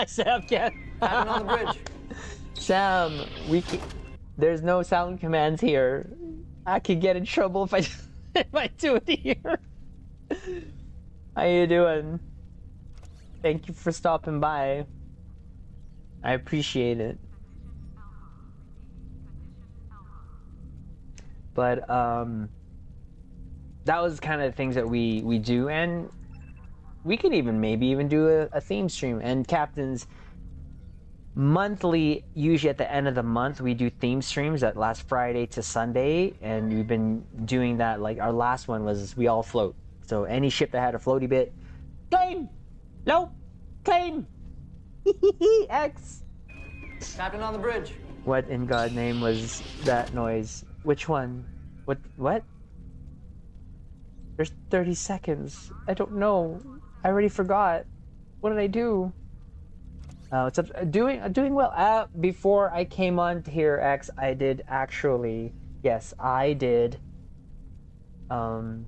Sam can't. Captain on the bridge. Sam, there's no sound commands here. I could get in trouble if I if I do it here. How you doing? Thank you for stopping by. I appreciate it. But that was kind of the things that we do, and we could maybe even do a theme stream. And captains, monthly, usually at the end of the month, we do theme streams that last Friday to Sunday, and we've been doing that. Like our last one was we all float. So any ship that had a floaty bit, claim, nope, claim, X. Captain on the bridge. What in God's name was that noise? Which one? What? There's 30 seconds. I don't know. I already forgot. What did I do? It's doing well. Before I came on here, X, I did actually. Yes, I did. I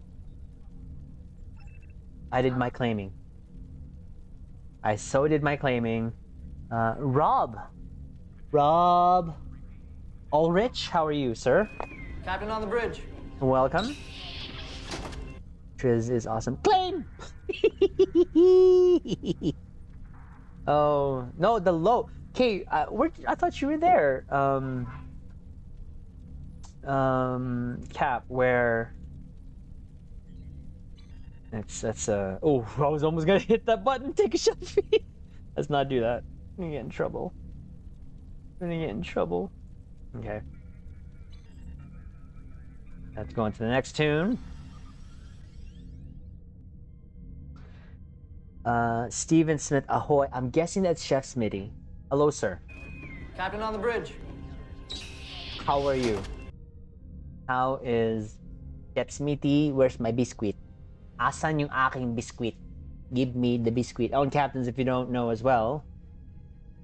did my claiming. I did my claiming. Rob Ulrich, how are you, sir? Captain on the bridge. Welcome. Triz is awesome. Claim! Oh, no, the low. Okay, I thought you were there. Cap, where... That's oh, I was almost gonna hit that button, take a selfie. Let's not do that. I'm gonna get in trouble. Okay. Let's go into the next tune. Steven Smith, ahoy. I'm guessing that's Chef Smitty. Hello, sir. Captain on the bridge. How are you? How is Chef Smitty? Where's my biscuit? Asan yung aking biscuit? Give me the biscuit. Oh, and captains, if you don't know as well.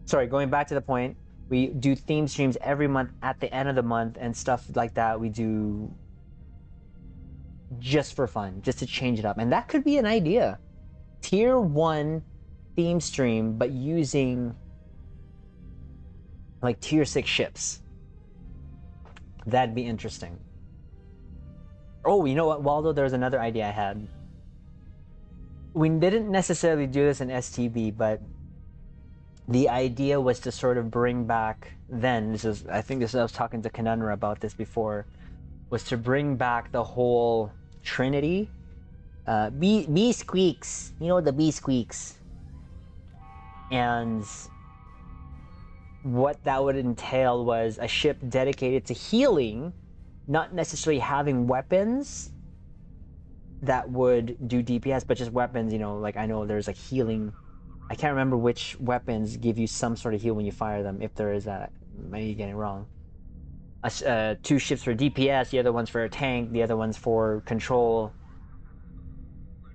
Sorry, going back to the point. We do theme streams every month at the end of the month and stuff like that. We do just for fun, just to change it up. And that could be an idea. Tier 1 theme stream, but using like tier 6 ships. That'd be interesting. Oh, you know what, Waldo? There's another idea I had. We didn't necessarily do this in STB, but the idea was to sort of bring back then, I was talking to Kanunra about this before, was to bring back the whole Trinity. Bee squeaks. You know the bee squeaks. And what that would entail was a ship dedicated to healing, not necessarily having weapons that would do DPS, but just weapons, you know, like I know there's like healing. I can't remember which weapons give you some sort of heal when you fire them, if there is that. Maybe getting it wrong. 2 ships for DPS, the other one's for a tank, the other one's for control.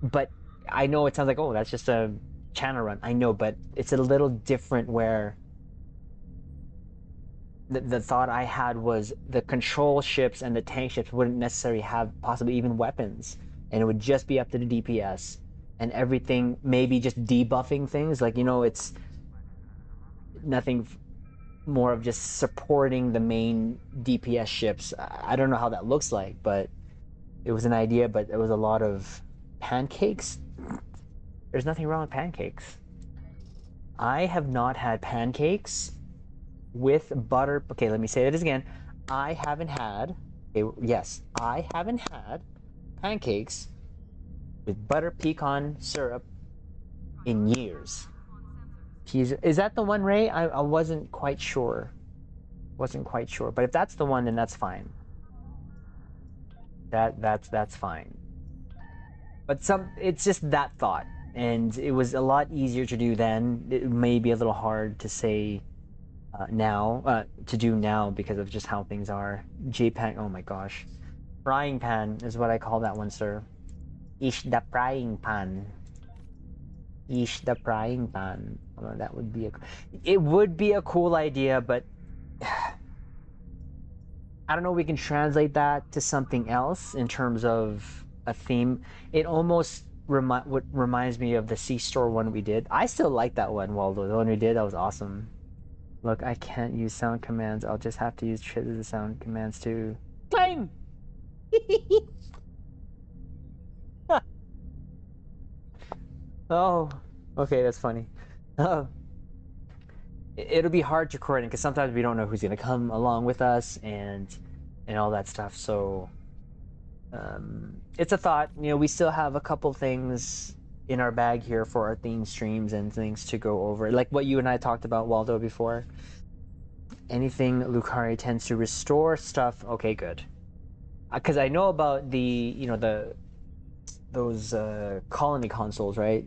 But I know it sounds like, oh, that's just a channel run. I know, but it's a little different where the thought I had was the control ships and the tank ships wouldn't necessarily have possibly even weapons. And it would just be up to the DPS. And everything, maybe just debuffing things. Like, you know, it's nothing more of just supporting the main DPS ships. I don't know how that looks like, but it was an idea, but it was a lot of pancakes. There's nothing wrong with pancakes. I have not had pancakes with butter. Okay, let me say that again. I haven't had pancakes with butter pecan syrup in years. Is that the one, Ray? I wasn't quite sure. Wasn't quite sure, but if that's the one, then that's fine. That's fine. But it's just that thought, and it was a lot easier to do then. It may be a little hard to say to do now because of just how things are. JPEG, oh my gosh. Frying pan is what I call that one, sir. Ish the frying pan. Ish the frying pan. Well, that would be it would be a cool idea, but I don't know if we can translate that to something else in terms of a theme. It almost reminds me of the C-Store one we did. I still like that one, Waldo. The one we did, that was awesome. Look, I can't use sound commands. I'll just have to use the sound commands to claim. Oh, okay, that's funny. It'll be hard to coordinate because sometimes we don't know who's gonna come along with us and all that stuff. So it's a thought. You know, we still have a couple things in our bag here for our theme streams and things to go over, like what you and I talked about, Waldo, before. Anything Lucari tends to restore stuff. Okay, good. Because I know about those colony consoles, right?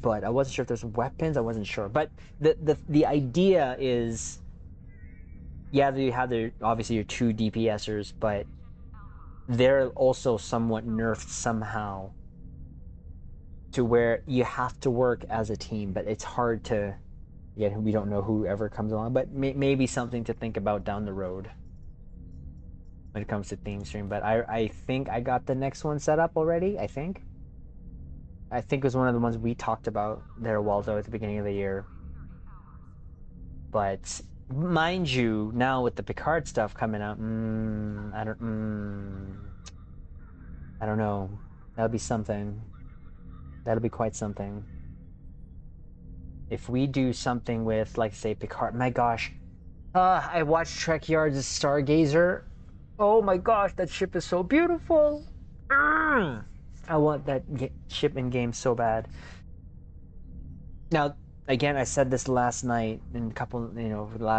But I wasn't sure if there's weapons. I wasn't sure. But the idea is, yeah, you have obviously your 2 DPSers, but they're also somewhat nerfed somehow to where you have to work as a team, but it's hard to. Again, we don't know whoever comes along, but maybe something to think about down the road when it comes to theme stream. But I think I got the next one set up already. I think it was one of the ones we talked about there, Waldo, at the beginning of the year. But mind you, now with the Picard stuff coming out, I don't know. That'll be something. That'll be quite something. If we do something with, like, say, Picard, my gosh, I watched Trek Yard's Stargazer. Oh my gosh, that ship is so beautiful. I want that ship in game so bad. Now, again, I said this last night in a couple,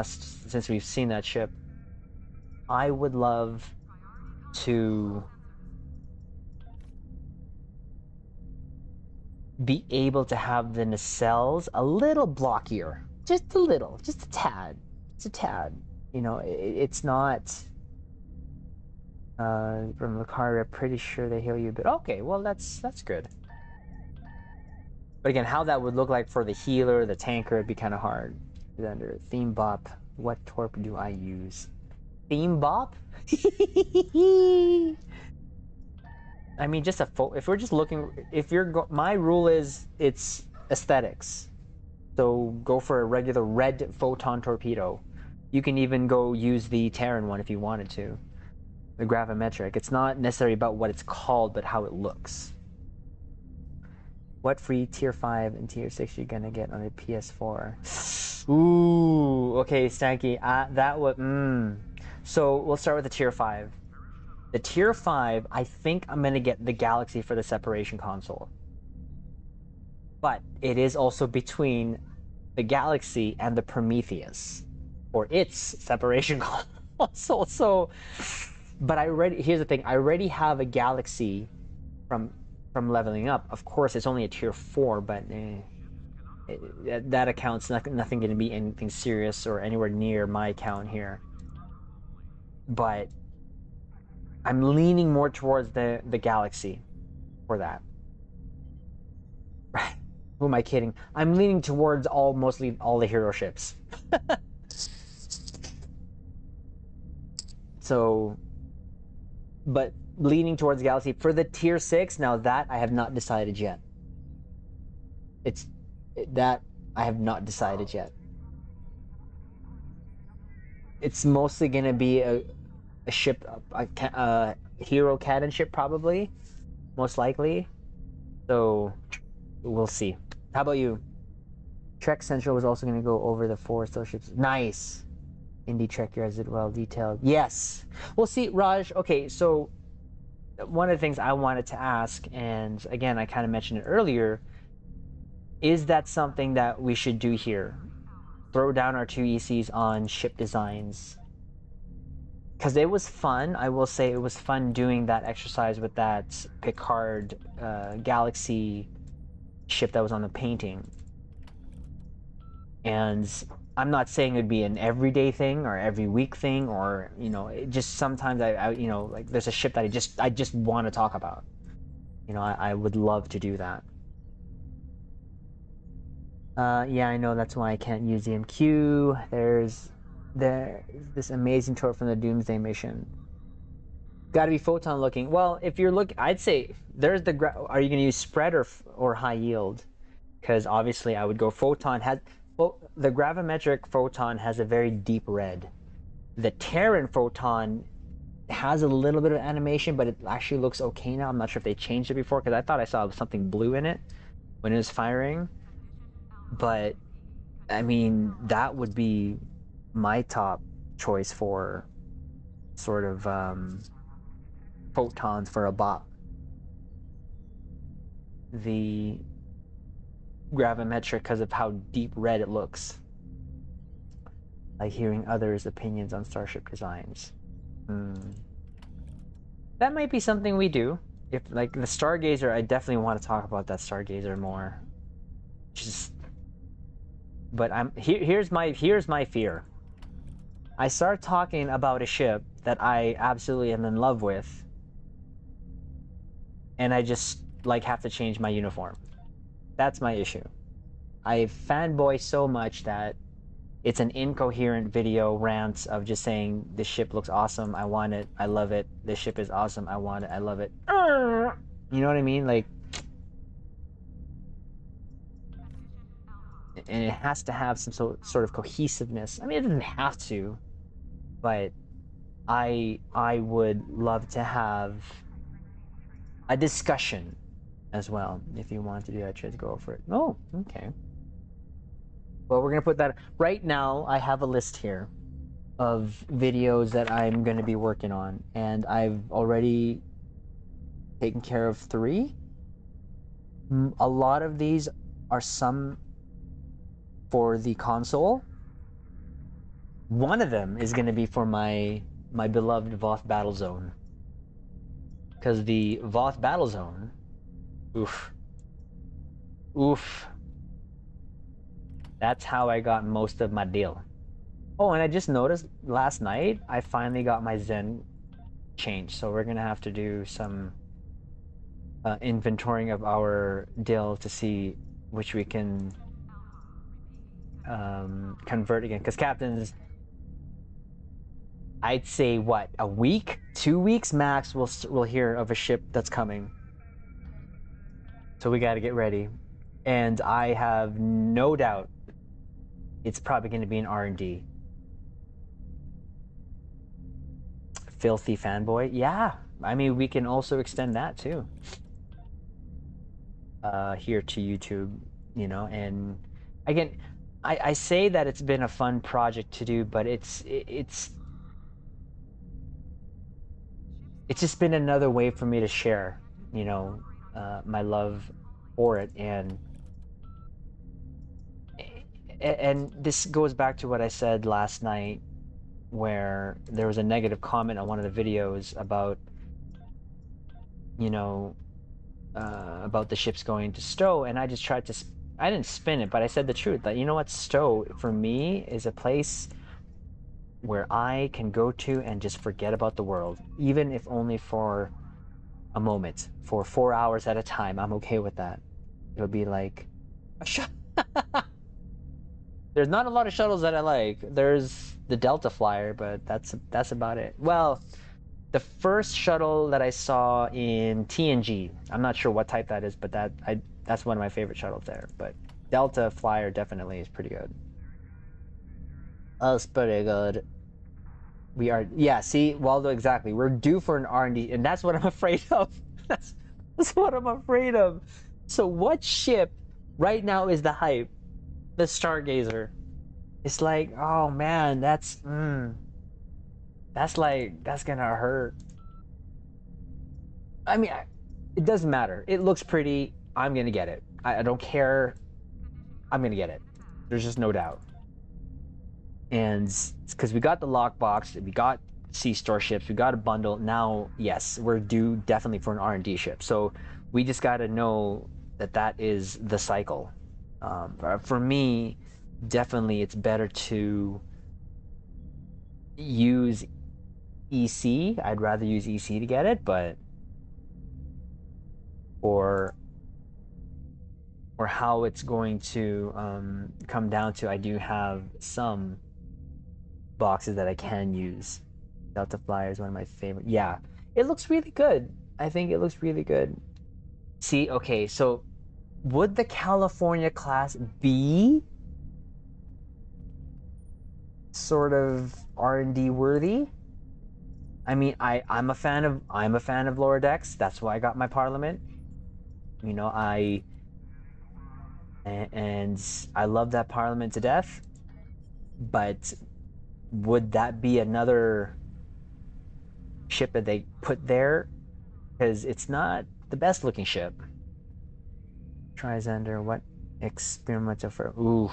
since we've seen that ship. I would love to be able to have the nacelles a little blockier, just a little, just a tad. You know, it's not from Lucaria. Pretty sure they heal you, but okay, well that's good. But again, how that would look like for the healer, the tanker, it'd be kind of hard. Under theme bop, what torp do I use? Theme bop? I mean, just if we're just looking, my rule is it's aesthetics. So go for a regular red photon torpedo. You can even go use the Terran one if you wanted to. The gravimetric. It's not necessarily about what it's called, but how it looks. What free tier 5 and tier 6 are you gonna get on the PS4? Ooh, okay, Stanky. That would. So we'll start with the tier 5. The tier 5, I think I'm gonna get the Galaxy for the separation console. But it is also between the Galaxy and the Prometheus, or its separation console. So, but here's the thing: I already have a Galaxy from leveling up. Of course, it's only a tier 4, but that account's nothing going to be anything serious or anywhere near my account here. But I'm leaning more towards the Galaxy for that. Who am I kidding? I'm leaning towards mostly all the hero ships. So, but leaning towards Galaxy for the tier 6. Now that I have not decided yet. I have not decided yet. It's mostly gonna be a ship, a hero cannon ship probably, most likely. So we'll see. How about you? Trek Central was also going to go over the 4 still ships. Nice. Indie Trek Yards did well detailed. Yes. Well, see, Raj. Okay, so one of the things I wanted to ask, and again, I kind of mentioned it earlier, is that something that we should do here? throw down our 2 ECs on ship designs. Because it was fun. I will say it was fun doing that exercise with that Picard Galaxy ship that was on the painting. And I'm not saying it would be an everyday thing or every week thing, or it just sometimes I like there's a ship that I just want to talk about. I would love to do that. Yeah, I know that's why I can't use the MQ. There's this amazing tour from the Doomsday mission. Got to be photon looking. Well, if you're I'd say there's the. Are you going to use spread or high yield? Because obviously I would go photon. The gravimetric photon has a very deep red. The Terran photon has a little bit of animation, but it actually looks okay now. I'm not sure if they changed it before, because I thought I saw something blue in it when it was firing. But I mean, that would be my top choice for sort of photons for a bot. The gravimetric, because of how deep red it looks. Like hearing others' opinions on starship designs. That might be something we do. If like the Stargazer, I definitely want to talk about that Stargazer more. But here's my fear. I start talking about a ship that I absolutely am in love with, and I just like have to change my uniform. That's my issue. I fanboy so much that it's an incoherent video rant of just saying this ship looks awesome, I want it, I love it. This ship is awesome, I want it, I love it. You know what I mean? Like, and it has to have some sort of cohesiveness. I mean, it doesn't have to, but I would love to have a discussion as well. If you want to do that, just go for it. Oh, okay. Well, we're gonna put that right now. I have a list here of videos that I'm gonna be working on, and I've already taken care of 3. A lot of these are some for the console. One of them is going to be for my beloved Voth Battle Zone, because the Voth Battle Zone, oof, that's how I got most of my deal. Oh, and I just noticed last night I finally got my Zen changed, so we're gonna have to do some inventorying of our deal to see which we can convert again, because captains, I'd say what, a week, 2 weeks max, we'll hear of a ship that's coming. So we got to get ready, and I have no doubt it's probably going to be an R&D. Filthy fanboy, yeah. I mean, we can also extend that too. Here to YouTube, and again, I say that it's been a fun project to do, but it's just been another way for me to share, my love for it, and this goes back to what I said last night, where there was a negative comment on one of the videos about, about the ships going to stow, and I just tried to, I didn't spin it, but I said the truth, that, what, stow for me is a place where I can go to and just forget about the world, even if only for a moment, for 4 hours at a time. I'm okay with that. It'll be like there's not a lot of shuttles that I like. There's the Delta Flyer, but that's about it. Well, the first shuttle that I saw in TNG, I'm not sure what type that is, but that's one of my favorite shuttles there. But Delta Flyer definitely is pretty good. That's pretty good. We are, yeah, see, Waldo, exactly. We're due for an R&D, and that's what I'm afraid of. That's what I'm afraid of. So what ship right now is the hype? The Stargazer. It's like, oh man, that's gonna hurt. I mean, it doesn't matter. It looks pretty. I'm gonna get it. I don't care. I'm gonna get it. There's just no doubt. And because we got the lockbox, we got C-store ships, we got a bundle. Now, yes, we're due definitely for an R&D ship. So we just got to know that that is the cycle. For me, definitely it's better to use EC. I'd rather use EC to get it, but or how it's going to come down to, I do have some boxes that I can use. Delta Flyer is one of my favorite. Yeah, it looks really good. I think it looks really good. See, okay, so would the California class be sort of R&D worthy? I mean, I'm a fan of lower decks. That's why I got my Parliament. You know, and I love that Parliament to death. But would that be another ship that they put there? Because it's not the best looking ship. Trizander, what experimental for? Ooh.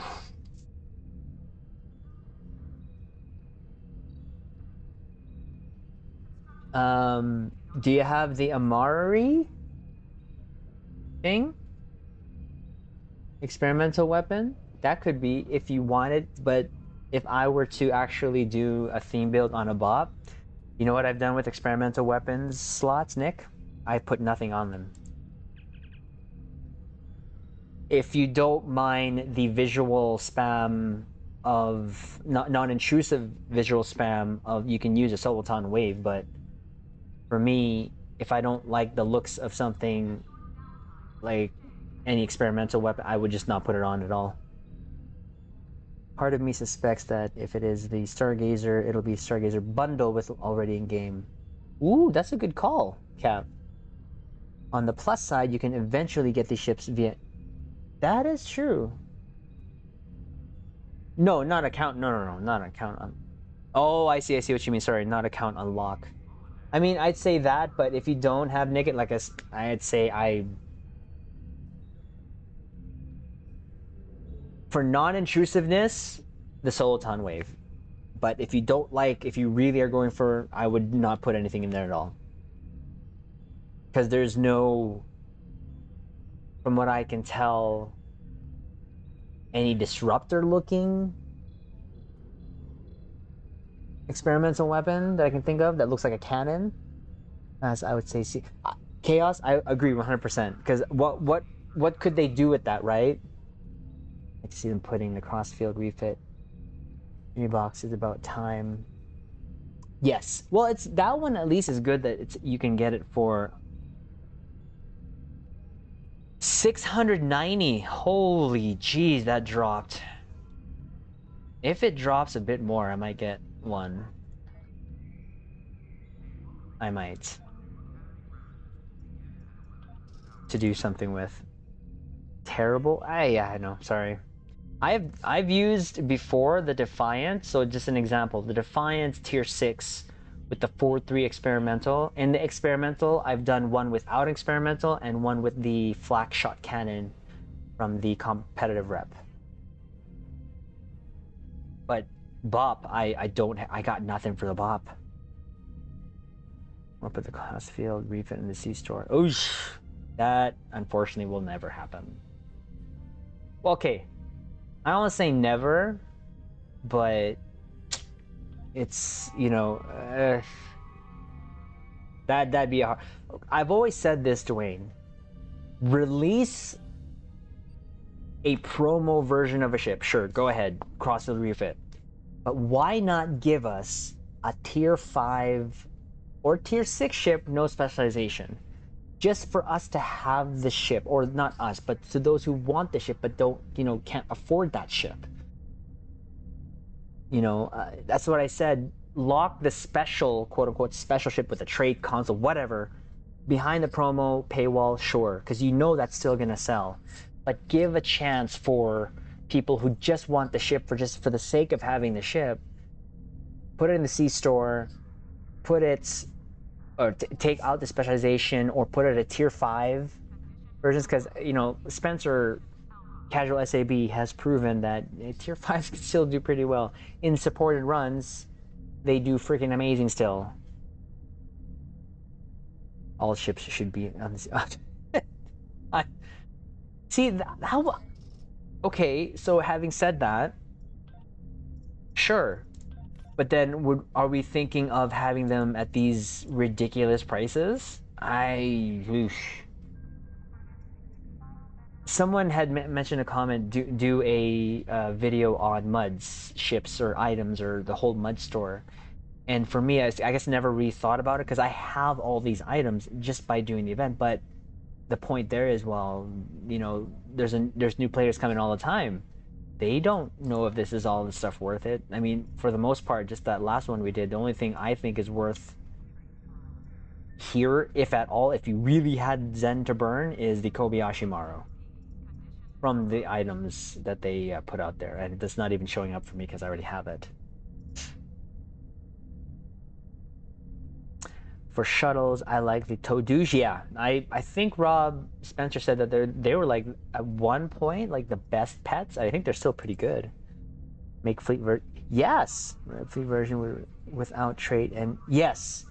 Do you have the Amari thing? Experimental weapon? That could be if you wanted, but if I were to actually do a theme build on a bot, you know what I've done with experimental weapons slots, Nick? I put nothing on them. If you don't mind the visual spam of non-intrusive visual spam of, you can use a Soliton wave, but for me, if I don't like the looks of something like any experimental weapon, I would just not put it on at all. Part of me suspects that if it is the Stargazer, it'll be Stargazer bundle with already in game. Ooh, that's a good call, Cap. On the plus side, you can eventually get these ships via. That is true. No, not account. No, not account. Oh, I see what you mean. Sorry, not account unlock. I mean, I'd say that, but if you don't have naked, like I'd say for non-intrusiveness, the Soliton wave. But if you don't like, if you really are going for, I would not put anything in there at all. Because there's no, from what I can tell, any disruptor looking experimental weapon that I can think of that looks like a cannon. As I would say, see, Chaos, I agree 100%. Because what could they do with that, right? I can see them putting the crossfield refit. 3 boxes about time. Yes. Well, it's that one at least is good that it's you can get it for 690. Holy jeez, that dropped. If it drops a bit more, I might get one. I might. To do something with. Terrible? Yeah, I know. Sorry. I've used before the Defiant, so just an example, the Defiant tier 6 with the 4-3 experimental. In the experimental, I've done one without experimental and one with the flak shot cannon from the competitive rep. But Bop, I got nothing for the Bop. I'll put the class field refit in the C-store. Oosh, that unfortunately will never happen. Well, okay. I don't want to say never, but it's, you know, that'd be a hard. I've always said this, Dwayne. Release a promo version of a ship. Sure, go ahead, crossfield refit. But why not give us a tier 5 or tier 6 ship, no specialization? Just for us to have the ship, or not us, but to those who want the ship but don't, you know, can't afford that ship. You know, that's what I said. Lock the special, quote unquote, special ship with a trade console, whatever, behind the promo paywall, sure, because you know that's still gonna sell. But give a chance for people who just want the ship for the sake of having the ship. Put it in the C-store, put it. Or take out the specialization, or put it at tier 5 versions, because you know Spencer casual SAB has proven that tier 5s can still do pretty well. In supported runs, they do freaking amazing still. All ships should be on this. See, how... Okay, so having said that, sure. But then are we thinking of having them at these ridiculous prices? Someone had mentioned a comment, do a video on MUDs, ships or items or the whole MUD store. And for me, I guess never really thought about it because I have all these items just by doing the event. But the point there is, well, you know, there's new players coming all the time. They don't know if this is all the stuff worth it. I mean, for the most part, just that last one we did, the only thing I think is worth here, if at all, if you really had Zen to burn, is the Kobayashi Maru from the items that they put out there. And that's not even showing up for me because I already have it. For shuttles, I like the Toduge. Yeah, I think Rob Spencer said that they were like at one point like the best pets. I think they're still pretty good. Make fleet yes, fleet version without trait, and yes,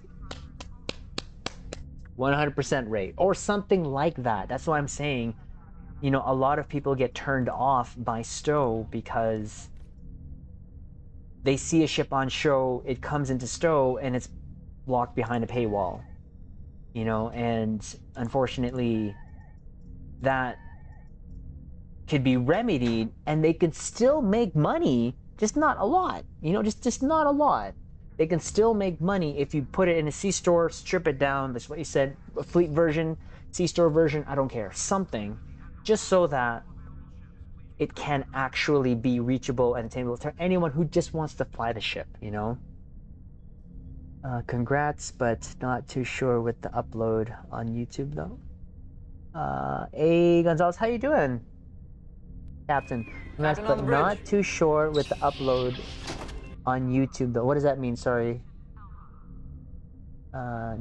100% rate or something like that. That's what I'm saying. You know, a lot of people get turned off by Stowe because they see a ship on show, it comes into Stowe, and it's blocked behind a paywall, you know, and unfortunately that could be remedied and they could still make money, just not a lot, you know, just not a lot. They can still make money if you put it in a C-store, strip it down. That's what you said, a fleet version, C-store version, I don't care, something, just so that it can actually be reachable and attainable to anyone who just wants to fly the ship, you know. Congrats, but not too sure with the upload on YouTube though. Hey Gonzalez, how you doing? Captain. Congrats, but not too sure with the upload on YouTube though. What does that mean? Sorry. Hallelujah.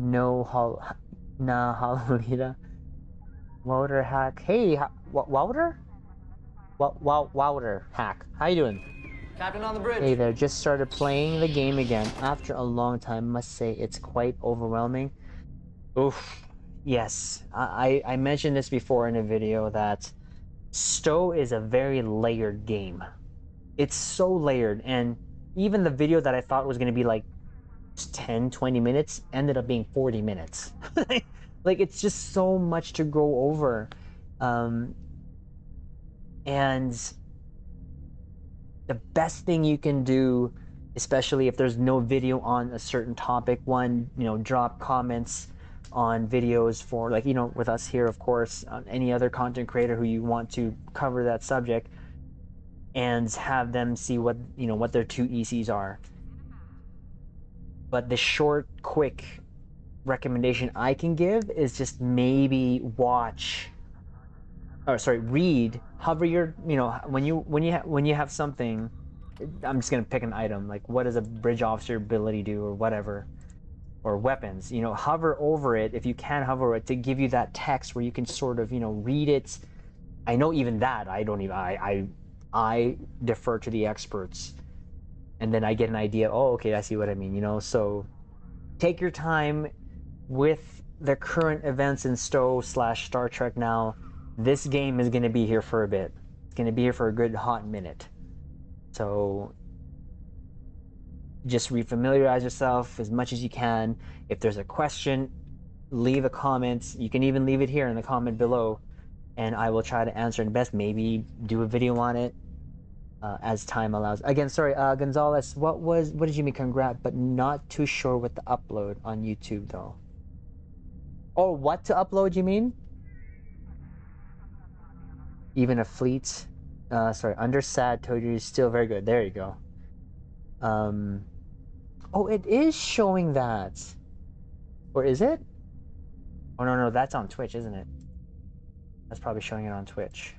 Wouter hack. Hey, Wouter? Wouter hack. How you doing? Captain on the bridge. Hey there, just started playing the game again after a long time. Must say it's quite overwhelming. Oof. Yes, I mentioned this before in a video that Stowe is a very layered game. It's so layered, and even the video that I thought was going to be like 10-20 minutes ended up being 40 minutes. Like, it's just so much to go over. And the best thing you can do, especially if there's no video on a certain topic, one, you know, drop comments on videos for, like, you know, with us here, of course, on any other content creator who you want to cover that subject, and have them see what, you know, what their two ECs are. But the short, quick recommendation I can give is just maybe read, hover your, you know, when you have something, I'm just gonna pick an item, like what does a bridge officer ability do or whatever, or weapons, you know, hover over it if you can hover over it to give you that text where you can sort of, you know, read it. I know even that I defer to the experts, and then I get an idea. Oh, okay, I see what I mean, you know. So take your time with the current events in Stowe/Star Trek now. This game is going to be here for a bit. It's going to be here for a good hot minute. So just refamiliarize yourself as much as you can. If there's a question, leave a comment. You can even leave it here in the comment below, and I will try to answer it best. Maybe do a video on it as time allows. Again, sorry, Gonzalez, what did you mean, congrats, but not too sure with the upload on YouTube though? Oh, what to upload, you mean? Even a fleet, undersat told you still very good. There you go. Oh, it is showing that. Or is it? Oh, no, that's on Twitch, isn't it? That's probably showing it on Twitch.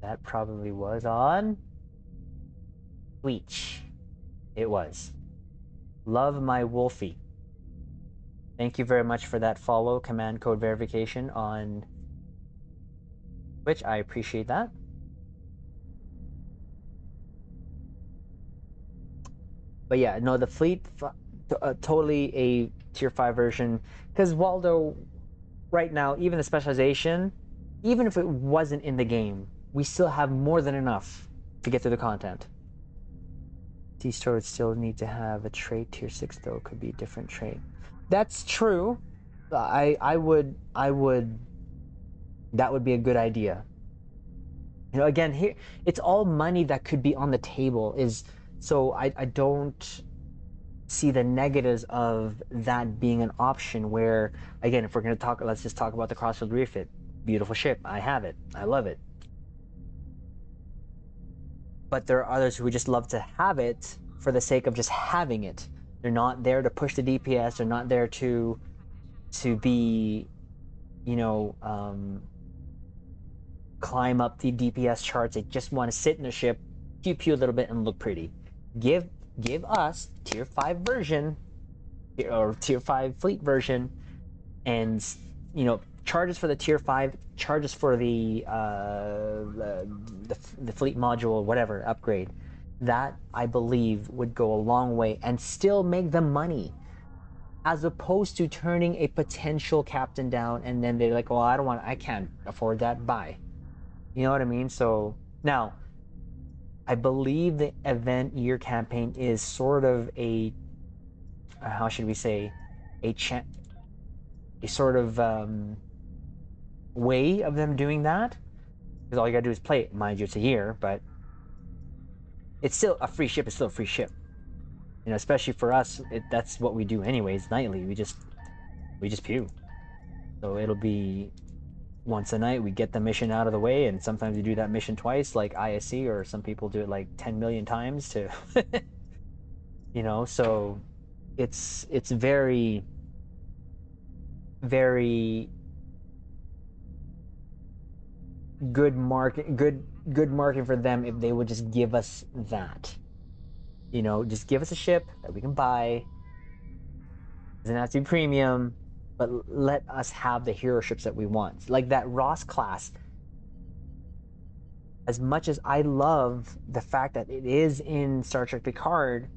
That probably was on Twitch. It was. Love my Wolfie. Thank you very much for that follow, command code verification on Twitch. I appreciate that. But yeah, no, the fleet, totally a tier 5 version. Because Waldo, right now, even the specialization, even if it wasn't in the game, we still have more than enough to get through the content. C-store would still need to have a trait. Tier 6 though could be a different trait. That's true. I would that would be a good idea. You know, again, here it's all money that could be on the table. So I don't see the negatives of that being an option. Where again, if we're going to talk, let's just talk about the Crossfield refit. Beautiful ship. I have it. I love it. But there are others who would just love to have it for the sake of just having it. They're not there to push the DPS. They're not there to be, you know, climb up the DPS charts. They just want to sit in the ship, pew pew a little bit, and look pretty. Give us tier 5 version or tier 5 fleet version, and you know, charges for the tier 5, charges for the fleet module, whatever upgrade. That I believe would go a long way and still make them money, as opposed to turning a potential captain down and then they're like, well, I can't afford that. Bye. You know what I mean? So now, I believe the event year campaign is sort of a, how should we say, a sort of way of them doing that. Because all you gotta do is play it. Mind you, it's a year, but it's still a free ship. It's still a free ship. You know, especially for us, that's what we do anyways. Nightly, we just pew. So it'll be once a night. We get the mission out of the way, and sometimes we do that mission twice, like ISC, or some people do it like 10 million times to, you know. So it's very, very good market for them if they would just give us that. You know, just give us a ship that we can buy. Doesn't have to be premium, but let us have the hero ships that we want. Like that Ross class. As much as I love the fact that it is in Star Trek Picard,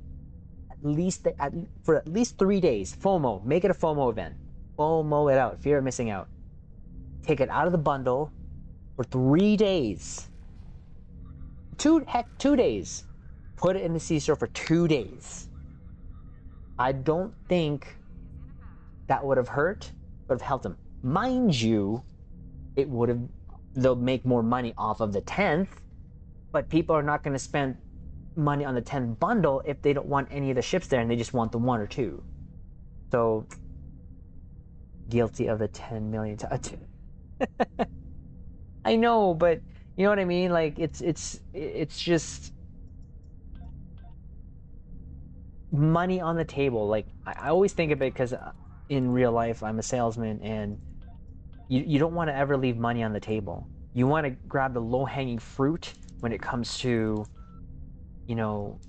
for at least 3 days, FOMO, make it a FOMO event. FOMO it out, fear of missing out. Take it out of the bundle for 3 days. 2 days. Put it in the C-store for 2 days. I don't think that would have hurt, would have helped them. Mind you, they'll make more money off of the 10th, but people are not going to spend money on the 10th bundle if they don't want any of the ships there and they just want the 1 or 2. So, guilty of the 10 million. I know, but you know what I mean? Like, it's just money on the table. Like, I always think of it because in real life, I'm a salesman, and you don't want to ever leave money on the table. You want to grab the low-hanging fruit when it comes to, you know,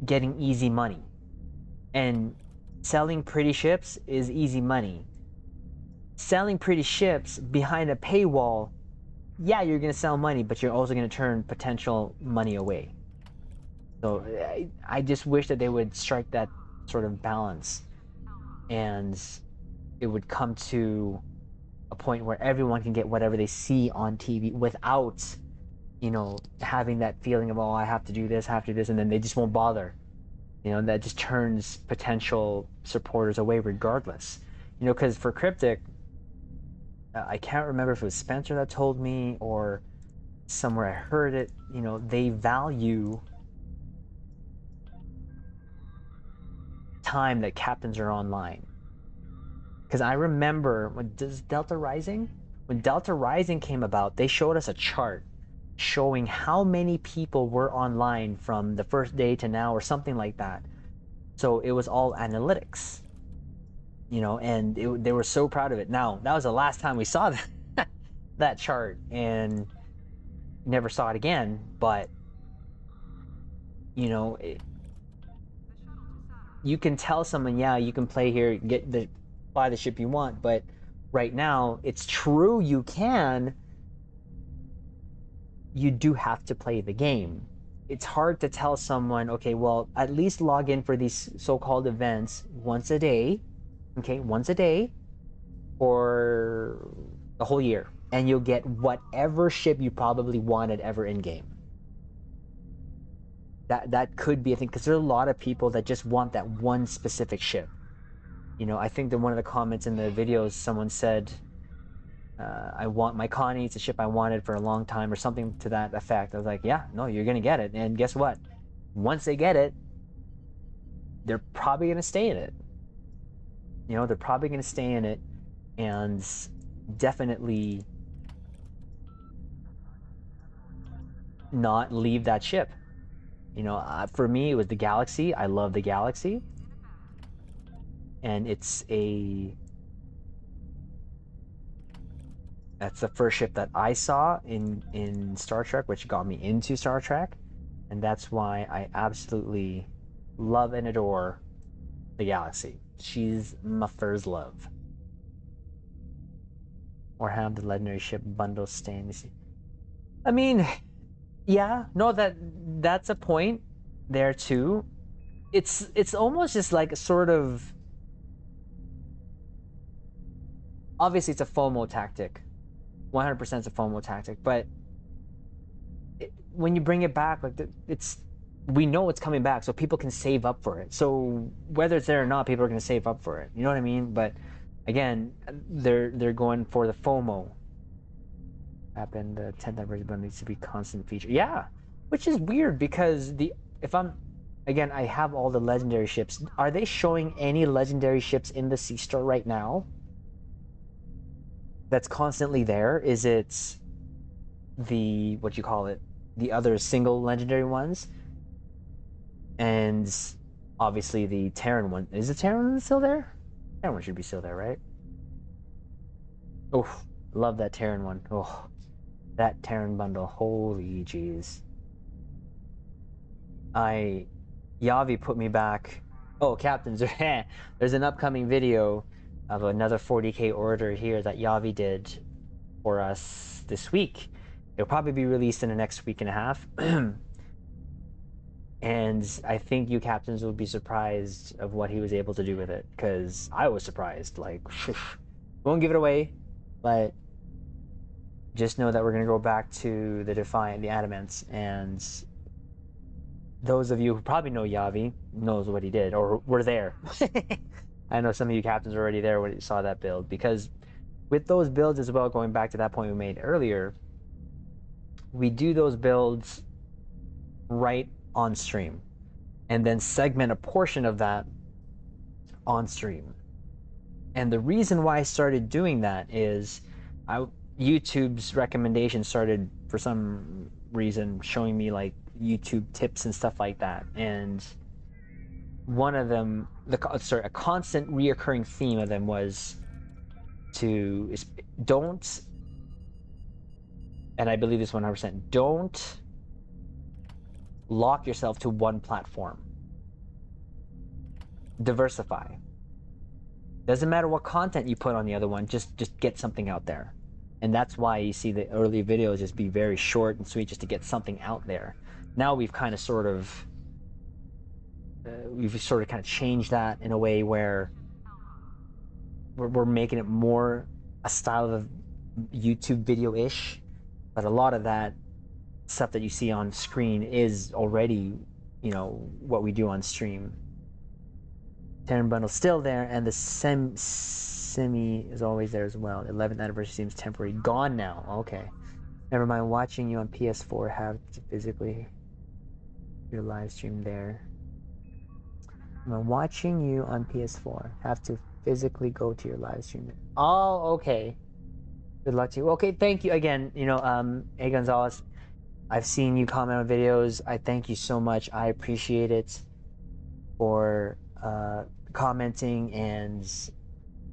getting easy money. And selling pretty ships is easy money. Selling pretty ships behind a paywall, yeah, you're going to sell money, but you're also going to turn potential money away. So I just wish that they would strike that sort of balance, and it would come to a point where everyone can get whatever they see on TV without, you know, having that feeling of, oh, I have to do this, and then they just won't bother. You know, that just turns potential supporters away regardless. You know, because for Cryptic, I can't remember if it was Spencer that told me or somewhere I heard it, you know, they value time that captains are online. Because I remember when Delta Rising came about, they showed us a chart showing how many people were online from the first day to now or something like that. So it was all analytics, you know, and they were so proud of it. Now, that was the last time we saw that chart, and never saw it again. But, you know, you can tell someone, yeah, you can play here, buy the ship you want, but right now it's true you can. You do have to play the game. It's hard to tell someone, okay, well, at least log in for these so-called events once a day, okay, once a day for the whole year, and you'll get whatever ship you probably wanted ever in game. That could be a thing, because there are a lot of people that just want that one specific ship. You know, I think that one of the comments in the videos, someone said, I want my Connie, it's a ship I wanted for a long time, or something to that effect. I was like, yeah, no, you're gonna get it. And guess what? Once they get it, they're probably gonna stay in it. You know, they're probably gonna stay in it and definitely not leave that ship. You know, for me, it was the Galaxy. I love the Galaxy. And that's the first ship that I saw in Star Trek, which got me into Star Trek. And that's why I absolutely love and adore the Galaxy. She's my first love. Or have the legendary ship bundle staying. I mean, yeah, no, that's a point there too. It's almost just like a sort of, obviously it's a FOMO tactic. 100% it's a FOMO tactic, but when you bring it back, like we know it's coming back, so people can save up for it. So whether it's there or not, people are going to save up for it. You know what I mean? But again, they're going for the FOMO. Happened, the 10th anniversary bundle needs to be constant feature. Yeah, which is weird, because again, I have all the legendary ships. Are they showing any legendary ships in the C-Store right now that's constantly there? Is it the, what you call it, the other single legendary ones? And obviously the Terran one. Is the Terran one still there? Terran one should be still there, right? Oh, love that Terran one. Oh, that Terran bundle. Holy jeez. Yavi put me back. Oh, captains, there's an upcoming video of another 40k order here that Yavi did for us this week. It'll probably be released in the next week and a half. And I think you captains will be surprised of what he was able to do with it, because I was surprised. Like, won't give it away, but just know that we're going to go back to the Defiant, the Adamants, and those of you who probably know Yavi knows what he did, or were there. I know some of you captains were already there when you saw that build, because with those builds as well, going back to that point we made earlier, we do those builds right on stream and then segment a portion of that on stream. And the reason why I started doing that is YouTube's recommendation started, for some reason, showing me like YouTube tips and stuff like that. And one of them, a constant reoccurring theme of them was don't, and I believe this 100%, don't lock yourself to one platform. Diversify. Doesn't matter what content you put on the other one, just get something out there. And that's why you see the early videos just be very short and sweet, just to get something out there. Now we've kind of sort of kind of changed that in a way where we're making it more a style of YouTube video-ish, but a lot of that stuff that you see on screen is already, you know, what we do on stream. Terran bundle still there, and the semi is always there as well. 11th anniversary seems temporary. Gone now. Okay. Never mind. Watching you on PS4, have to physically your live stream there. I'm watching you on PS4. Have to physically go to your live stream. Oh, okay. Good luck to you. Okay, thank you again. You know, A Gonzalez, I've seen you comment on videos. I thank you so much. I appreciate it for commenting. And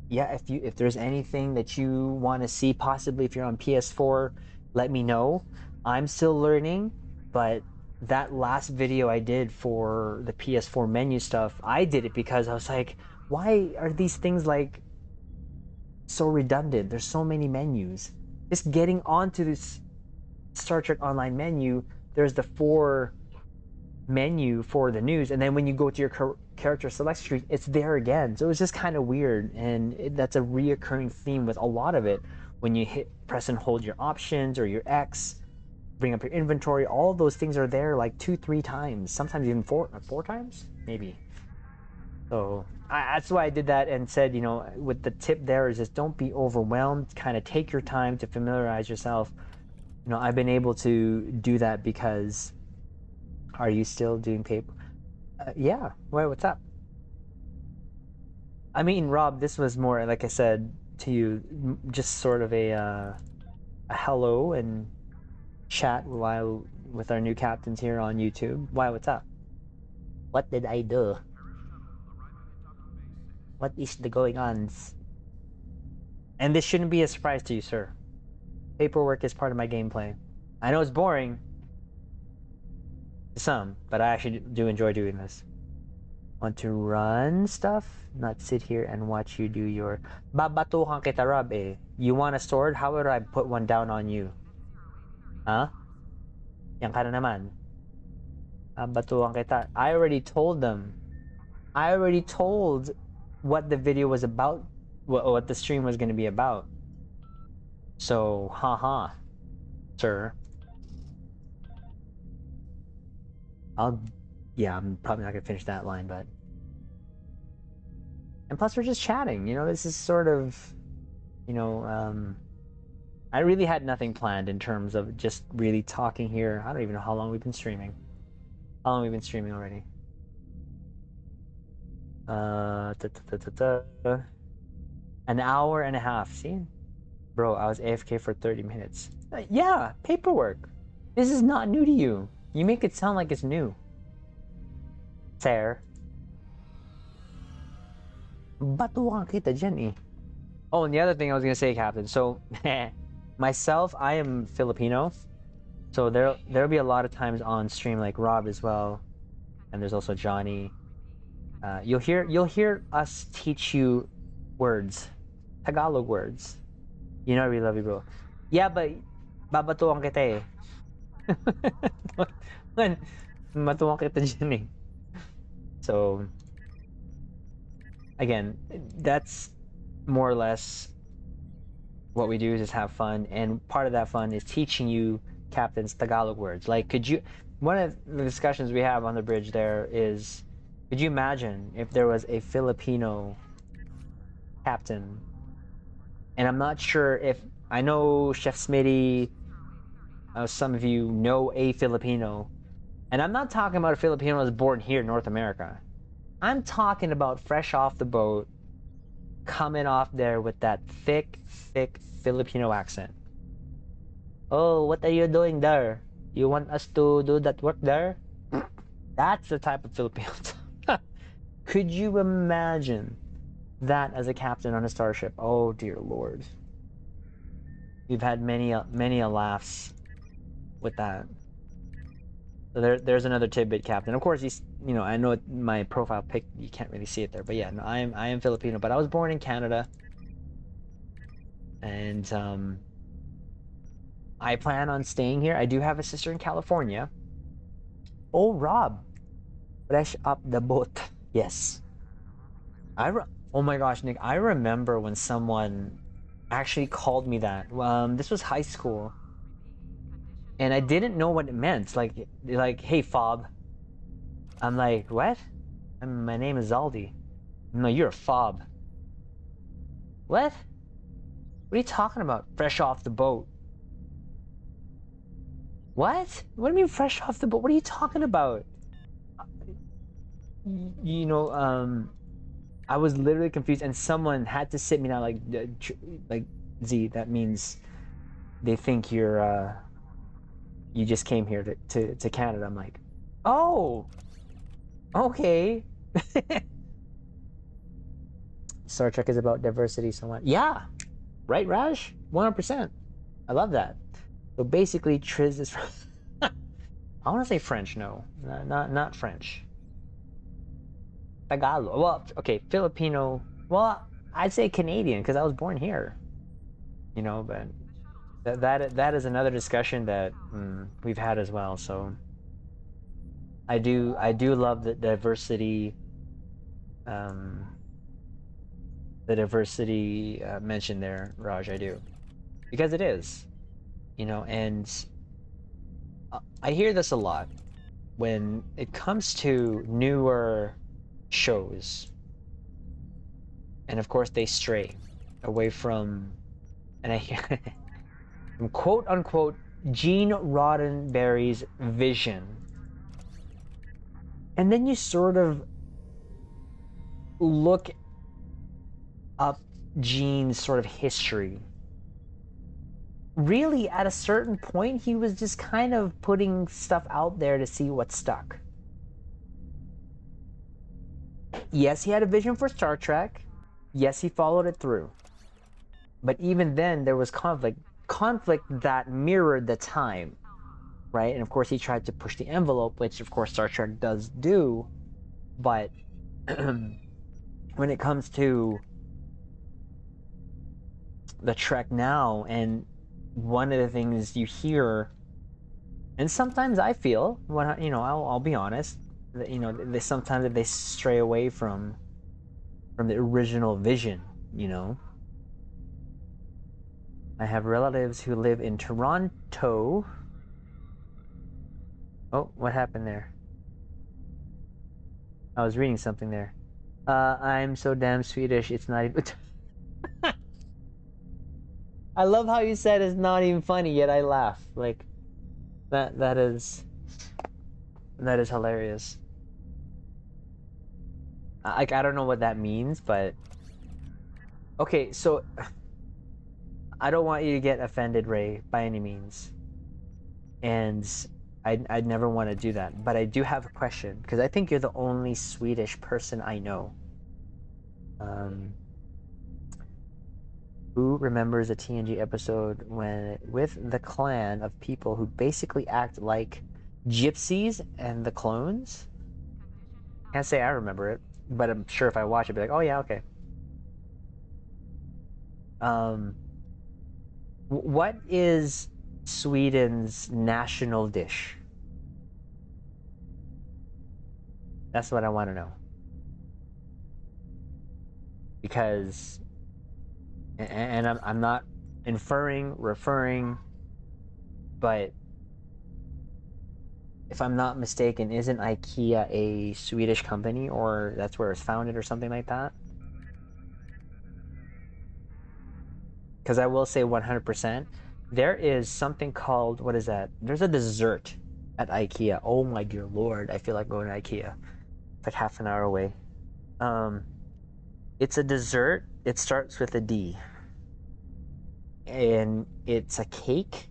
yeah, if there's anything that you want to see, possibly if you're on PS4, let me know. I'm still learning, but that last video I did for the PS4 menu stuff, I did it because I was like, why are these things like so redundant? There's so many menus. Just getting onto this Star Trek Online menu, there's the 4 menu for the news, and then when you go to your character select screen, it's there again. So it was just kind of weird, and that's a reoccurring theme with a lot of it. When you press and hold your options or your X, bring up your inventory, all of those things are there like 2-3 times, sometimes even 4 times maybe. So that's why I did that and said, you know, with the tip there is just don't be overwhelmed, kind of take your time to familiarize yourself. You know, I've been able to do that because are you still doing paper? Yeah. Wait, what's up? I mean, Rob, this was more, like I said to you, just sort of a hello and chat while with our new captains here on YouTube. Why, what's up? What did I do? What is the going on? And this shouldn't be a surprise to you, sir. Paperwork is part of my gameplay. I know it's boring to some, but I actually do enjoy doing this. Want to run stuff? Not sit here and watch you do your... Babatuhan kita, Rob, eh. You want a sword? How would I put one down on you? Huh? Yan ka na naman. Babatuhan kita. I already told them. I already told what the video was about, what the stream was going to be about. So, haha, sir. Yeah, I'm probably not going to finish that line, but... And plus, we're just chatting, you know, this is sort of, you know, I really had nothing planned in terms of just really talking here. I don't even know how long we've been streaming. How long we've been streaming already? An hour and a half. See? Bro, I was AFK for 30 minutes. Yeah, paperwork. This is not new to you. You make it sound like it's new. Fair. Batuan kita dyan eh. Oh, and the other thing I was gonna say, Captain. So, myself, I am Filipino. So there'll be a lot of times on stream, like Rob as well, and there's also Johnny. You'll hear us teach you words, Tagalog words. You know I really love you, bro. Yeah, but babatuan kita eh. Matuwang kita dyan eh. So, again, that's more or less what we do is just have fun, and part of that fun is teaching you captains Tagalog words. Like, one of the discussions we have on the bridge there is, could you imagine if there was a Filipino captain? And I'm not sure if, I know Chef Smitty, some of you know a Filipino, and I'm not talking about a Filipino that was born here in North America. I'm talking about fresh off the boat, coming off there with that thick Filipino accent. Oh, what are you doing there? You want us to do that work there? That's the type of Filipino. Could you imagine that as a captain on a starship? Oh dear Lord. We've had many a laughs with that. So there's another tidbit, Captain. Of course, you know, I know my profile pic, you can't really see it there, but yeah, no, I am Filipino, but I was born in Canada, and I plan on staying here. I do have a sister in California. Oh, Rob, fresh up the boat. Yes. Oh my gosh, Nick, I remember when someone actually called me that. This was high school. And I didn't know what it meant. Like, hey, fob. I'm like, what? My name is Zaldi. No, you're a fob. What? What are you talking about? Fresh off the boat. What? What do you mean fresh off the boat? What are you talking about? You know, I was literally confused, and someone had to sit me down, like, Z, that means they think you're, you just came here to Canada. I'm like, oh, okay. Star Trek is about diversity so much. Yeah, right, Raj? 100%. I love that. So basically, Triz is from... I want to say French. No, not French. Tagalog. Well, okay, Filipino. Well, I'd say Canadian because I was born here. You know, but that is another discussion that we've had as well. So I do love the diversity. The diversity mentioned there, Raj. I do, because it is, you know, and I hear this a lot when it comes to newer shows, and of course they stray away from, and I hear from quote unquote Gene Roddenberry's vision, and then you sort of look up Gene's sort of history. Really, at a certain point, he was just kind of putting stuff out there to see what stuck. Yes, he had a vision for Star Trek. Yes, he followed it through. But even then, there was conflict that mirrored the time, right? And of course, he tried to push the envelope, which of course Star Trek does do. But when it comes to the Trek now, and one of the things you hear, and sometimes I feel, when you know, I'll be honest, that, you know, they sometimes they stray away from the original vision. You know, I have relatives who live in Toronto. Oh, what happened there? I was reading something there. I'm so damn Swedish. It's not even. I love how you said it's not even funny, yet I laugh. Like that is hilarious. Like, I don't know what that means, but okay, so I don't want you to get offended, Ray, by any means. And I'd never want to do that. But I do have a question, because I think you're the only Swedish person I know. Who remembers a TNG episode when with the clan of people who basically act like gypsies and the clones? Can't say I remember it, but I'm sure if I watch it, I'd be like, oh yeah, okay. What is Sweden's national dish? That's what I want to know. Because, and I'm not referring, but if I'm not mistaken, isn't IKEA a Swedish company, or that's where it's founded or something like that? Because I will say 100%, there is something called, what is that? There's a dessert at IKEA. Oh my dear Lord, I feel like going to IKEA. It's like half an hour away. It's a dessert. It starts with a D. And it's a cake.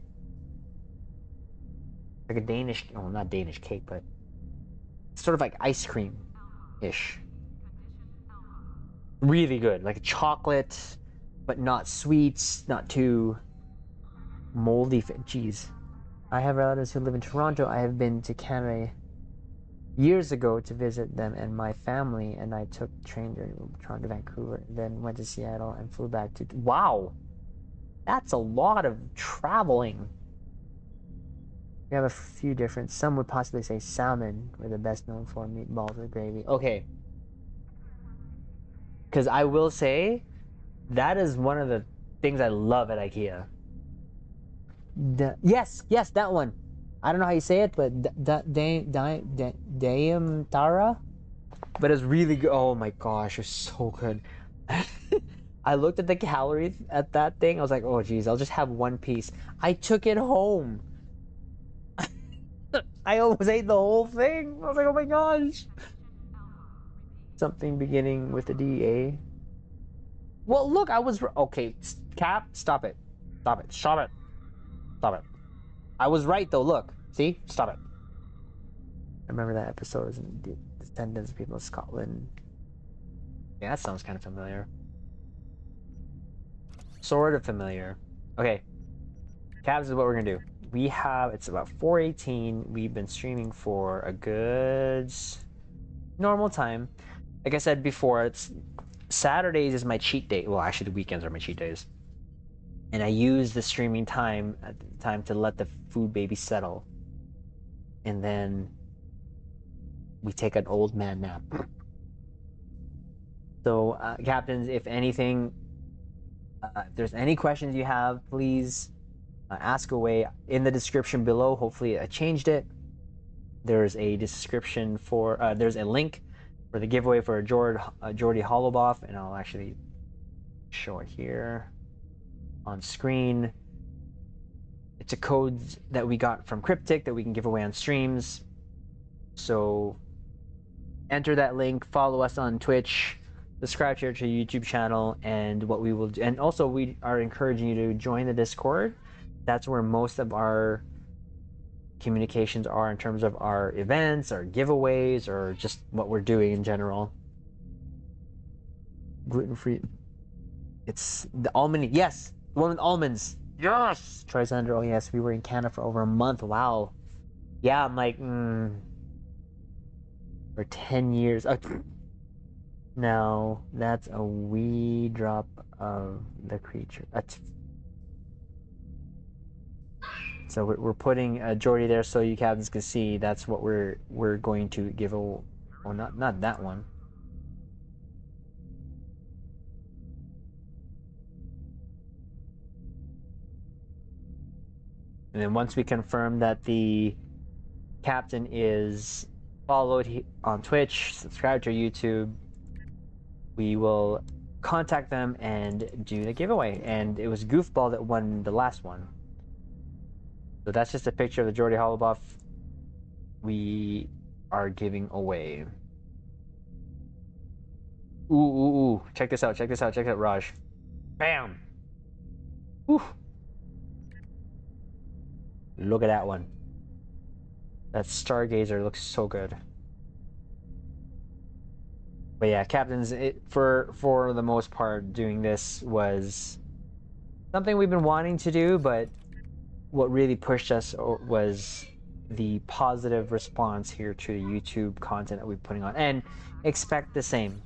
Like a Danish, well, not Danish cake, but sort of like ice cream-ish. Really good. Like chocolate, but not sweet, not too moldy. Jeez. I have relatives who live in Toronto. I have been to Canada years ago to visit them and my family, and I took the train to Toronto, Vancouver, then went to Seattle and flew back to... Wow! That's a lot of traveling. We have a few different... Some would possibly say salmon were the best known for, meatballs with gravy. Okay. Because I will say, that is one of the things I love at IKEA. Yes, that one. I don't know how you say it, but Tara. But it's really good. Oh my gosh, it's so good. I looked at the calories at that thing. I was like, oh geez, I'll just have one piece. I took it home. I almost ate the whole thing. I was like, oh my gosh. Something beginning with a D-A. Well, look, I was... Okay, Cap, stop it. Stop it. Stop it. Stop it. I was right, though. Look. See? Stop it. I remember that episode was in Descendants of People of Scotland. Yeah, that sounds kind of familiar. Sort of familiar. Okay. Cabs is what we're going to do. we have, it's about 4:18. We've been streaming for a good normal time. Like I said before, it's Saturdays is my cheat day. Well, actually, the weekends are my cheat days. And I use the streaming time at the time to let the food baby settle. And then we take an old man nap. So, captains, if anything, if there's any questions you have, please ask away in the description below. Hopefully, I changed it. There's a description for, there's a link for the giveaway for a Geordie Holoboff, and I'll actually show it here on screen. It's a code that we got from Cryptic that we can give away on streams. So enter that link, follow us on Twitch, subscribe to our YouTube channel, and what we will do, and also we are encouraging you to join the Discord. That's where most of our communications are in terms of our events, our giveaways, or just what we're doing in general. Gluten-free. It's the almond. Yes, the one with almonds. Yes. Trisander. Oh yes, we were in Canada for over a month. Wow. Yeah, I'm like, for 10 years. Now that's a wee drop of the creature. So we're putting a Geordie there so you captains can see. That's what we're going to give away. Oh, not that one. And then once we confirm that the captain is followed on Twitch, subscribe to YouTube, we will contact them and do the giveaway. And it was Goofball that won the last one. So that's just a picture of the Geordie Holobuff we are giving away. Ooh. Check this out, Raj. Bam! Ooh. Look at that one. That Stargazer looks so good. But yeah, captains, for the most part, doing this was something we've been wanting to do, but what really pushed us was the positive response here to the YouTube content that we're putting on, and expect the same.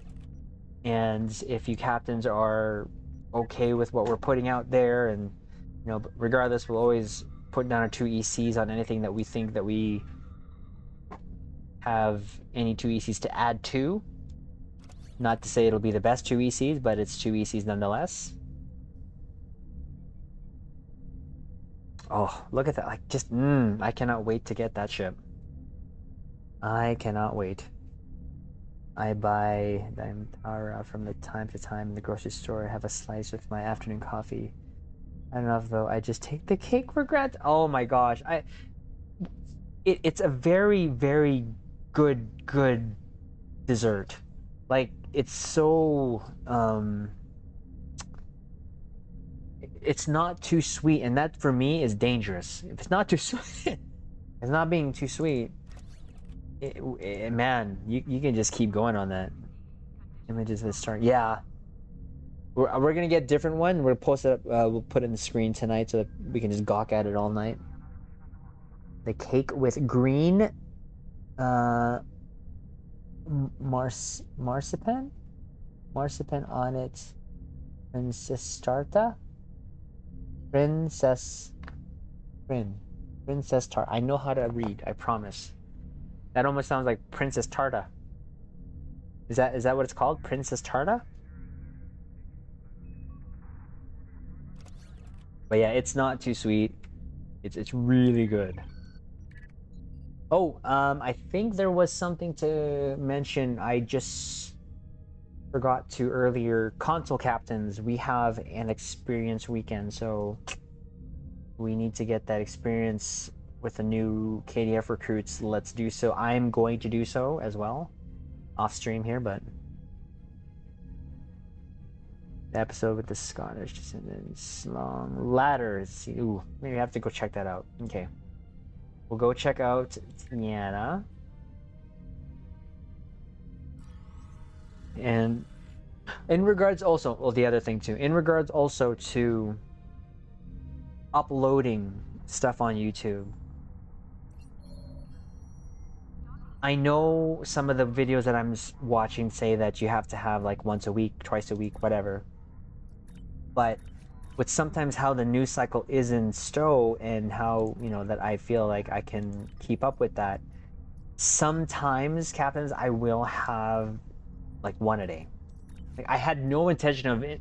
And if you captains are okay with what we're putting out there, and regardless, we'll always put down our 2 ECs on anything that we think that we have any 2 ECs to add to. Not to say it'll be the best 2 ECs, but it's 2 ECs nonetheless. Oh, look at that. Like, just, I cannot wait to get that ship. I cannot wait. I buy Diamtara from the time to time in the grocery store. I have a slice with my afternoon coffee. I don't know if, though, I just take the cake for granted. Oh my gosh. It's a very, very good dessert. Like, it's so, it's not too sweet, and that for me is dangerous. If it's not too sweet, it's not being too sweet, man, you can just keep going on that. Images of the start. Yeah, we're gonna get a different one. We'll post it up, we'll put it in the screen tonight so that we can just gawk at it all night. The cake with green marzipan on it. Princess Tarta. Princess Tarta. I know how to read, I promise. That almost sounds like Princess Tarta. Is that what it's called? Princess Tarta? But yeah, it's not too sweet. It's really good. Oh, I think there was something to mention. I just forgot to earlier. Console captains, we have an experience weekend, so we need to get that experience with the new KDF recruits. Let's do so. I'm going to do so as well, off stream here, but the episode with the Scottish descendants, long ladder. Ooh, maybe I have to go check that out. Okay, we'll go check out Tiana. And in regards also, well, the other thing too, in regards also to uploading stuff on YouTube. I know some of the videos that I'm watching say that you have to have like once a week, twice a week, whatever. But with sometimes how the news cycle is in Stowe and how, you know, that I feel like I can keep up with that, sometimes, Captains, I will have like one a day. Like, I had no intention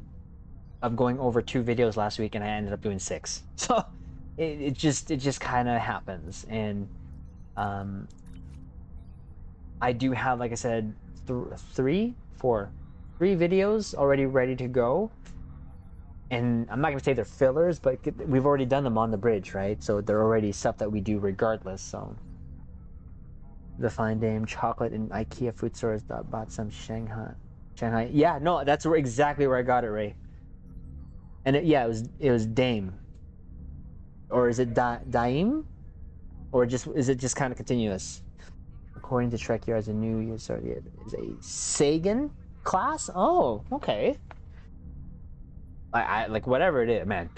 of going over 2 videos last week, and I ended up doing 6. So it just kind of happens. And I do have, like I said, 3 videos already ready to go. And I'm not going to say they're fillers, but we've already done them on the bridge, right? So they're already stuff that we do regardless. So the Fine Dame chocolate in IKEA food stores bought some Shanghai. Yeah, no, that's exactly where I got it, Ray. And it was Dame. Or is it Daim? Or is it just kind of continuous? According to Trek, as a new user, it is a Sagan class. Oh, okay. I like whatever it is, man.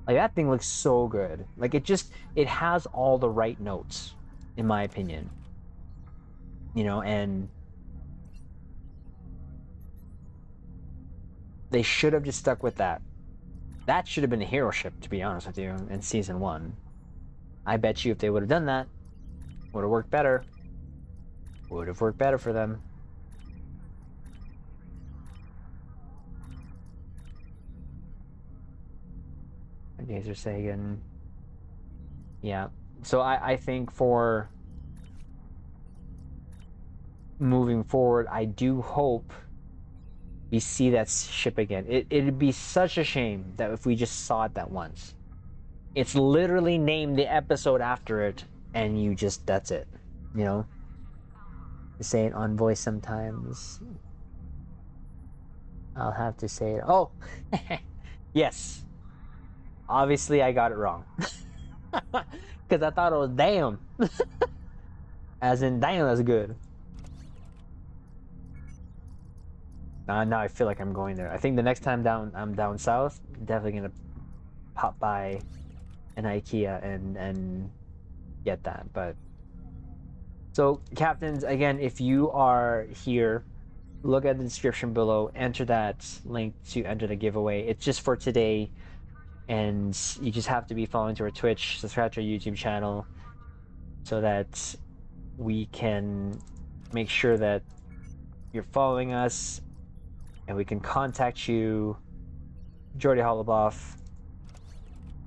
Like that thing looks so good. Like it has all the right notes, in my opinion. You know, and they should have just stuck with that. That should have been a hero ship, to be honest with you, in season 1. I bet you if they would have done that, would have worked better. Would have worked better for them. Gazer Sagan. Yeah. So I think for moving forward, I do hope we see that ship again. It'd be such a shame that if we just saw it that once. It's literally named the episode after it, and you just, that's it. You know? To say it on voice sometimes. I'll have to say it. Oh! Yes. Obviously, I got it wrong. Because I thought it was damn. As in, damn, that's good. Now I feel like I'm going there. I think the next time I'm down south, definitely gonna pop by an IKEA and get that. But so, Captains, again, if you are here, look at the description below. Enter that link to enter the giveaway. It's just for today, and you just have to be following to our Twitch, subscribe to our YouTube channel, so that we can make sure that you're following us. And we can contact you, Jordy Hollaboff.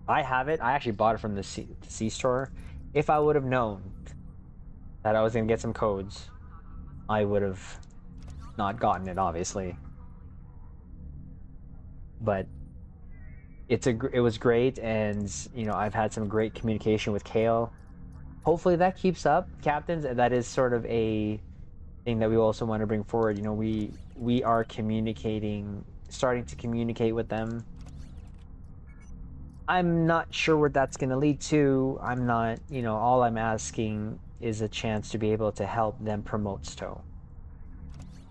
I have it. I actually bought it from the C store. If I would have known that I was going to get some codes, I would have not gotten it, obviously. But it was great, and you know, I've had some great communication with Kale. Hopefully that keeps up, Captains, and that is sort of a thing that we also want to bring forward. You know, we are starting to communicate with them. I'm not sure what that's going to lead to. I'm not, you know, all I'm asking is a chance to be able to help them promote Stowe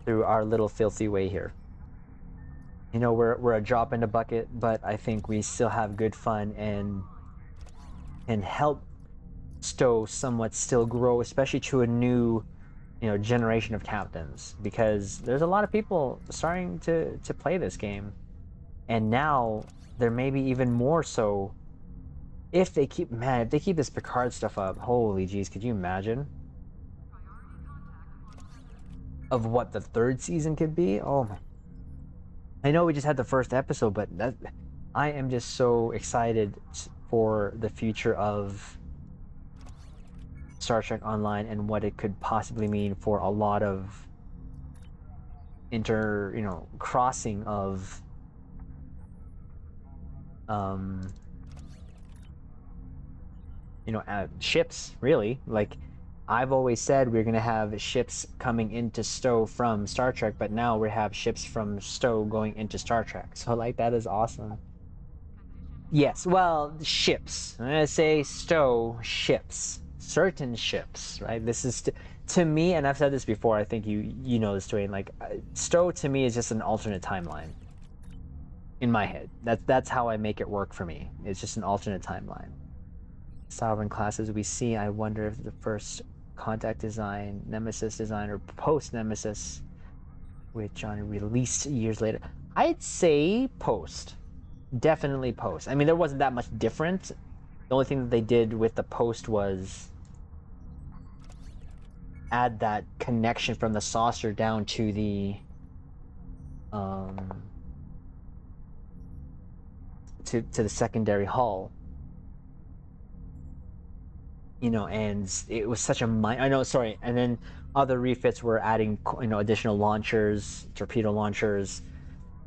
through our little filthy way here. You know, we're a drop in the bucket, but I think we still have good fun and help Stowe somewhat still grow, especially to a new, you know, generation of captains, because there's a lot of people starting to play this game, and now there may be even more so if they keep this Picard stuff up. Holy jeez, could you imagine of what the 3rd season could be? Oh my, I know we just had the 1st episode, but I am just so excited for the future of Star Trek Online and what it could possibly mean for a lot of crossing of ships, really. Like, I've always said we're gonna have ships coming into Stowe from Star Trek, but now we have ships from Stowe going into Star Trek. So like, that is awesome. Yes, well, ships. I'm gonna say Stowe ships. Certain ships, right? This is to me, and I've said this before, I think you know this, Dwayne, like, Stowe to me is just an alternate timeline in my head. That's how I make it work for me. It's just an alternate timeline. sovereign classes we see, I wonder if the first Contact design, Nemesis design, or post Nemesis, which on released years later. I'd say post. Definitely post. I mean, there wasn't that much different. The only thing that they did with the post was add that connection from the saucer down to the to the secondary hull. You know, and it was such a I know, sorry. And then other refits were adding, you know, additional launchers, torpedo launchers.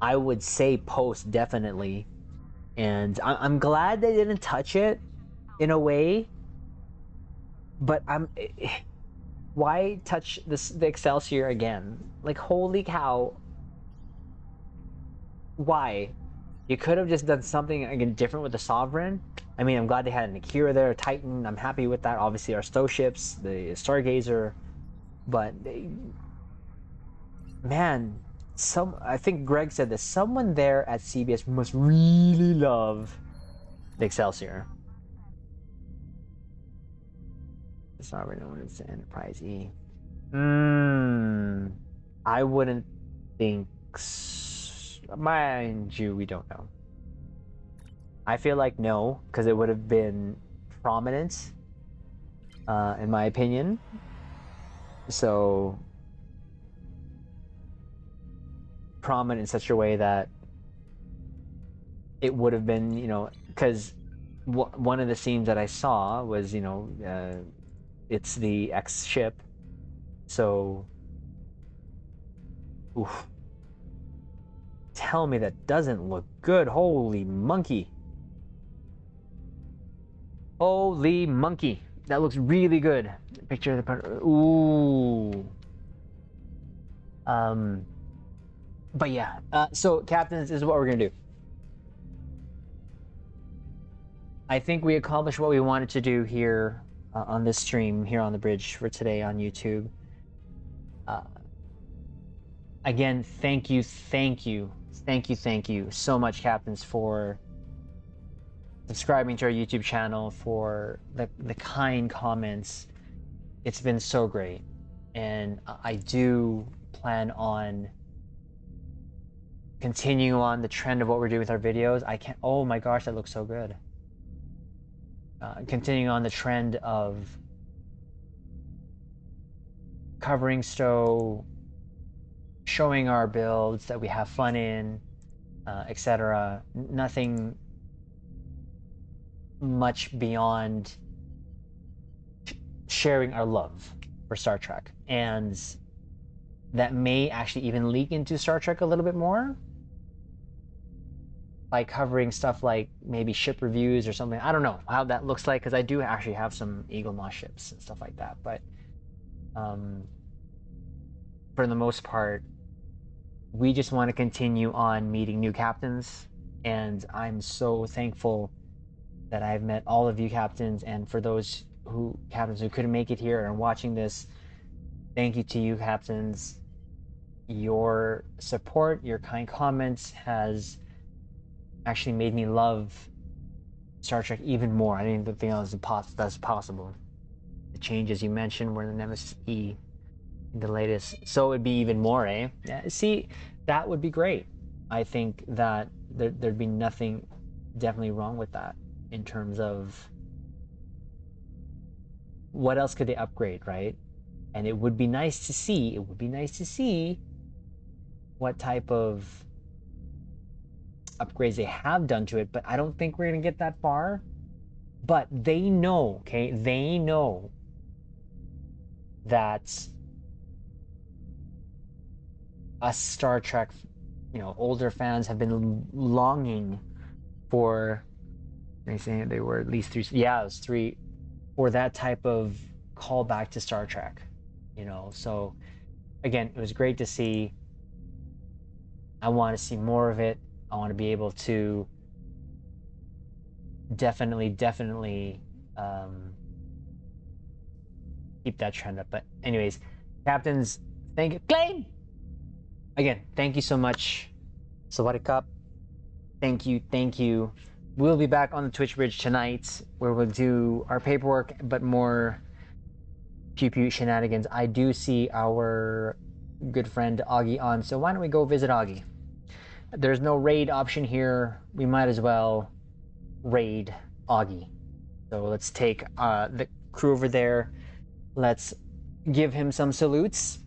I would say post definitely, and I'm glad they didn't touch it in a way. But why touch the Excelsior again? Like, holy cow! Why? You could have just done something again different with the Sovereign. I mean, I'm glad they had an Akira there, a Titan. I'm happy with that. Obviously, our stow ships, the Stargazer, but man, I think Greg said this. Someone there at CBS must really love the Excelsior. The Sovereign known as Enterprise E. I wouldn't think. Mind you, we don't know. I feel like no, because it would have been prominent, in my opinion. So prominent in such a way that it would have been, you know, because one of the scenes that I saw was, you know, it's the X ship. So, oof. Tell me that doesn't look good. Holy monkey. Holy monkey. That looks really good. Picture of the... Ooh. But yeah. So, captains, this is what we're going to do. I think we accomplished what we wanted to do here on this stream, here on the bridge for today on YouTube. Again, thank you so much, captains, for subscribing to our YouTube channel, for the kind comments. It's been so great, and I do plan on continuing on the trend of what we're doing with our videos. I can't. Oh my gosh, that looks so good. Continuing on the trend of covering stow, showing our builds that we have fun in, etc. Nothing much beyond sharing our love for Star Trek, and that may actually even leak into Star Trek a little bit more by covering stuff like maybe ship reviews or something. I don't know how that looks like, because I do actually have some Eagle Moss ships and stuff like that, but for the most part, we just want to continue on meeting new captains, and I'm so thankful that I've met all of you captains. And for those captains who couldn't make it here and are watching this, thank you to you captains. Your support, your kind comments has actually made me love Star Trek even more. I didn't think that's possible. The changes you mentioned were in the Nemesis E, the latest, so it'd be even more, eh? Yeah, see, that would be great. I think that there'd be nothing definitely wrong with that in terms of what else could they upgrade, right? And it would be nice to see. It would be nice to see what type of upgrades they have done to it, but I don't think we're gonna get that far. But they know, okay? They know that us Star Trek, you know, older fans have been longing for. They say they were at least 3. Yeah, it was 3, for that type of callback to Star Trek. You know, so again, it was great to see. I want to see more of it. I want to be able to definitely keep that trend up. But anyways, captains, thank you. Claim! Again, thank you so much. Sawadee Cup. Thank you. we'll be back on the Twitch bridge tonight, where we'll do our paperwork, but more pew-pew shenanigans. I do see our good friend Augie on, so why don't we go visit Augie? There's no raid option here. We might as well raid Augie. So let's take the crew over there. Let's give him some salutes,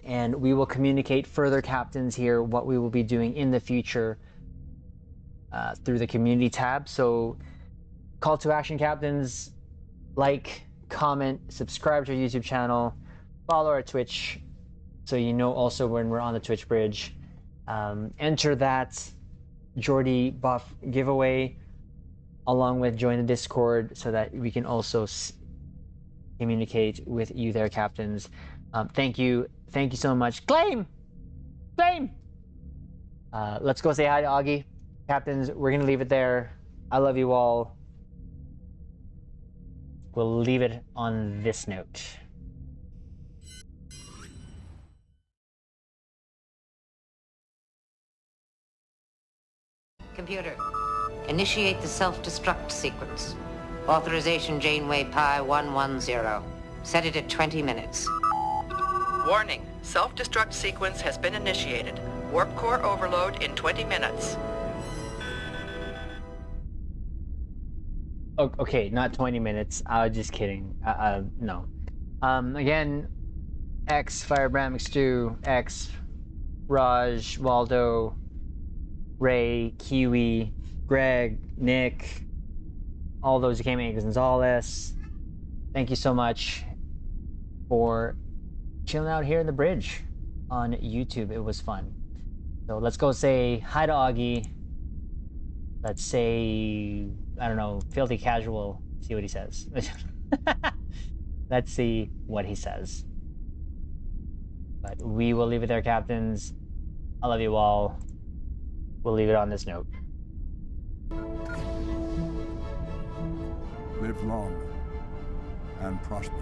and we will communicate further, captains, here what we will be doing in the future through the community tab. So call to action, captains: like, comment, subscribe to our YouTube channel, follow our Twitch, so you know also when we're on the Twitch bridge. Enter that Geordie buff giveaway, along with join the Discord, so that we can also communicate with you there, captains. Thank you so much. Claim! Let's go say hi to Augie. Captains, we're gonna leave it there. I love you all. We'll leave it on this note. Computer, initiate the self-destruct sequence. Authorization Janeway Pi 110. Set it at 20 minutes. Warning, self-destruct sequence has been initiated. Warp core overload in 20 minutes. Okay, not 20 minutes. I was just kidding. No. Again, X, Firebrand, McStew, X, Raj, Waldo, Ray, Kiwi, Greg, Nick, all those who came in, Gonzalez. Thank you so much for chilling out here in the bridge on YouTube. It was fun. So let's go say hi to Augie. Let's say, I don't know, filthy casual. See what he says. Let's see what he says. But we will leave it there, captains. I love you all. We'll leave it on this note. Live long and prosper.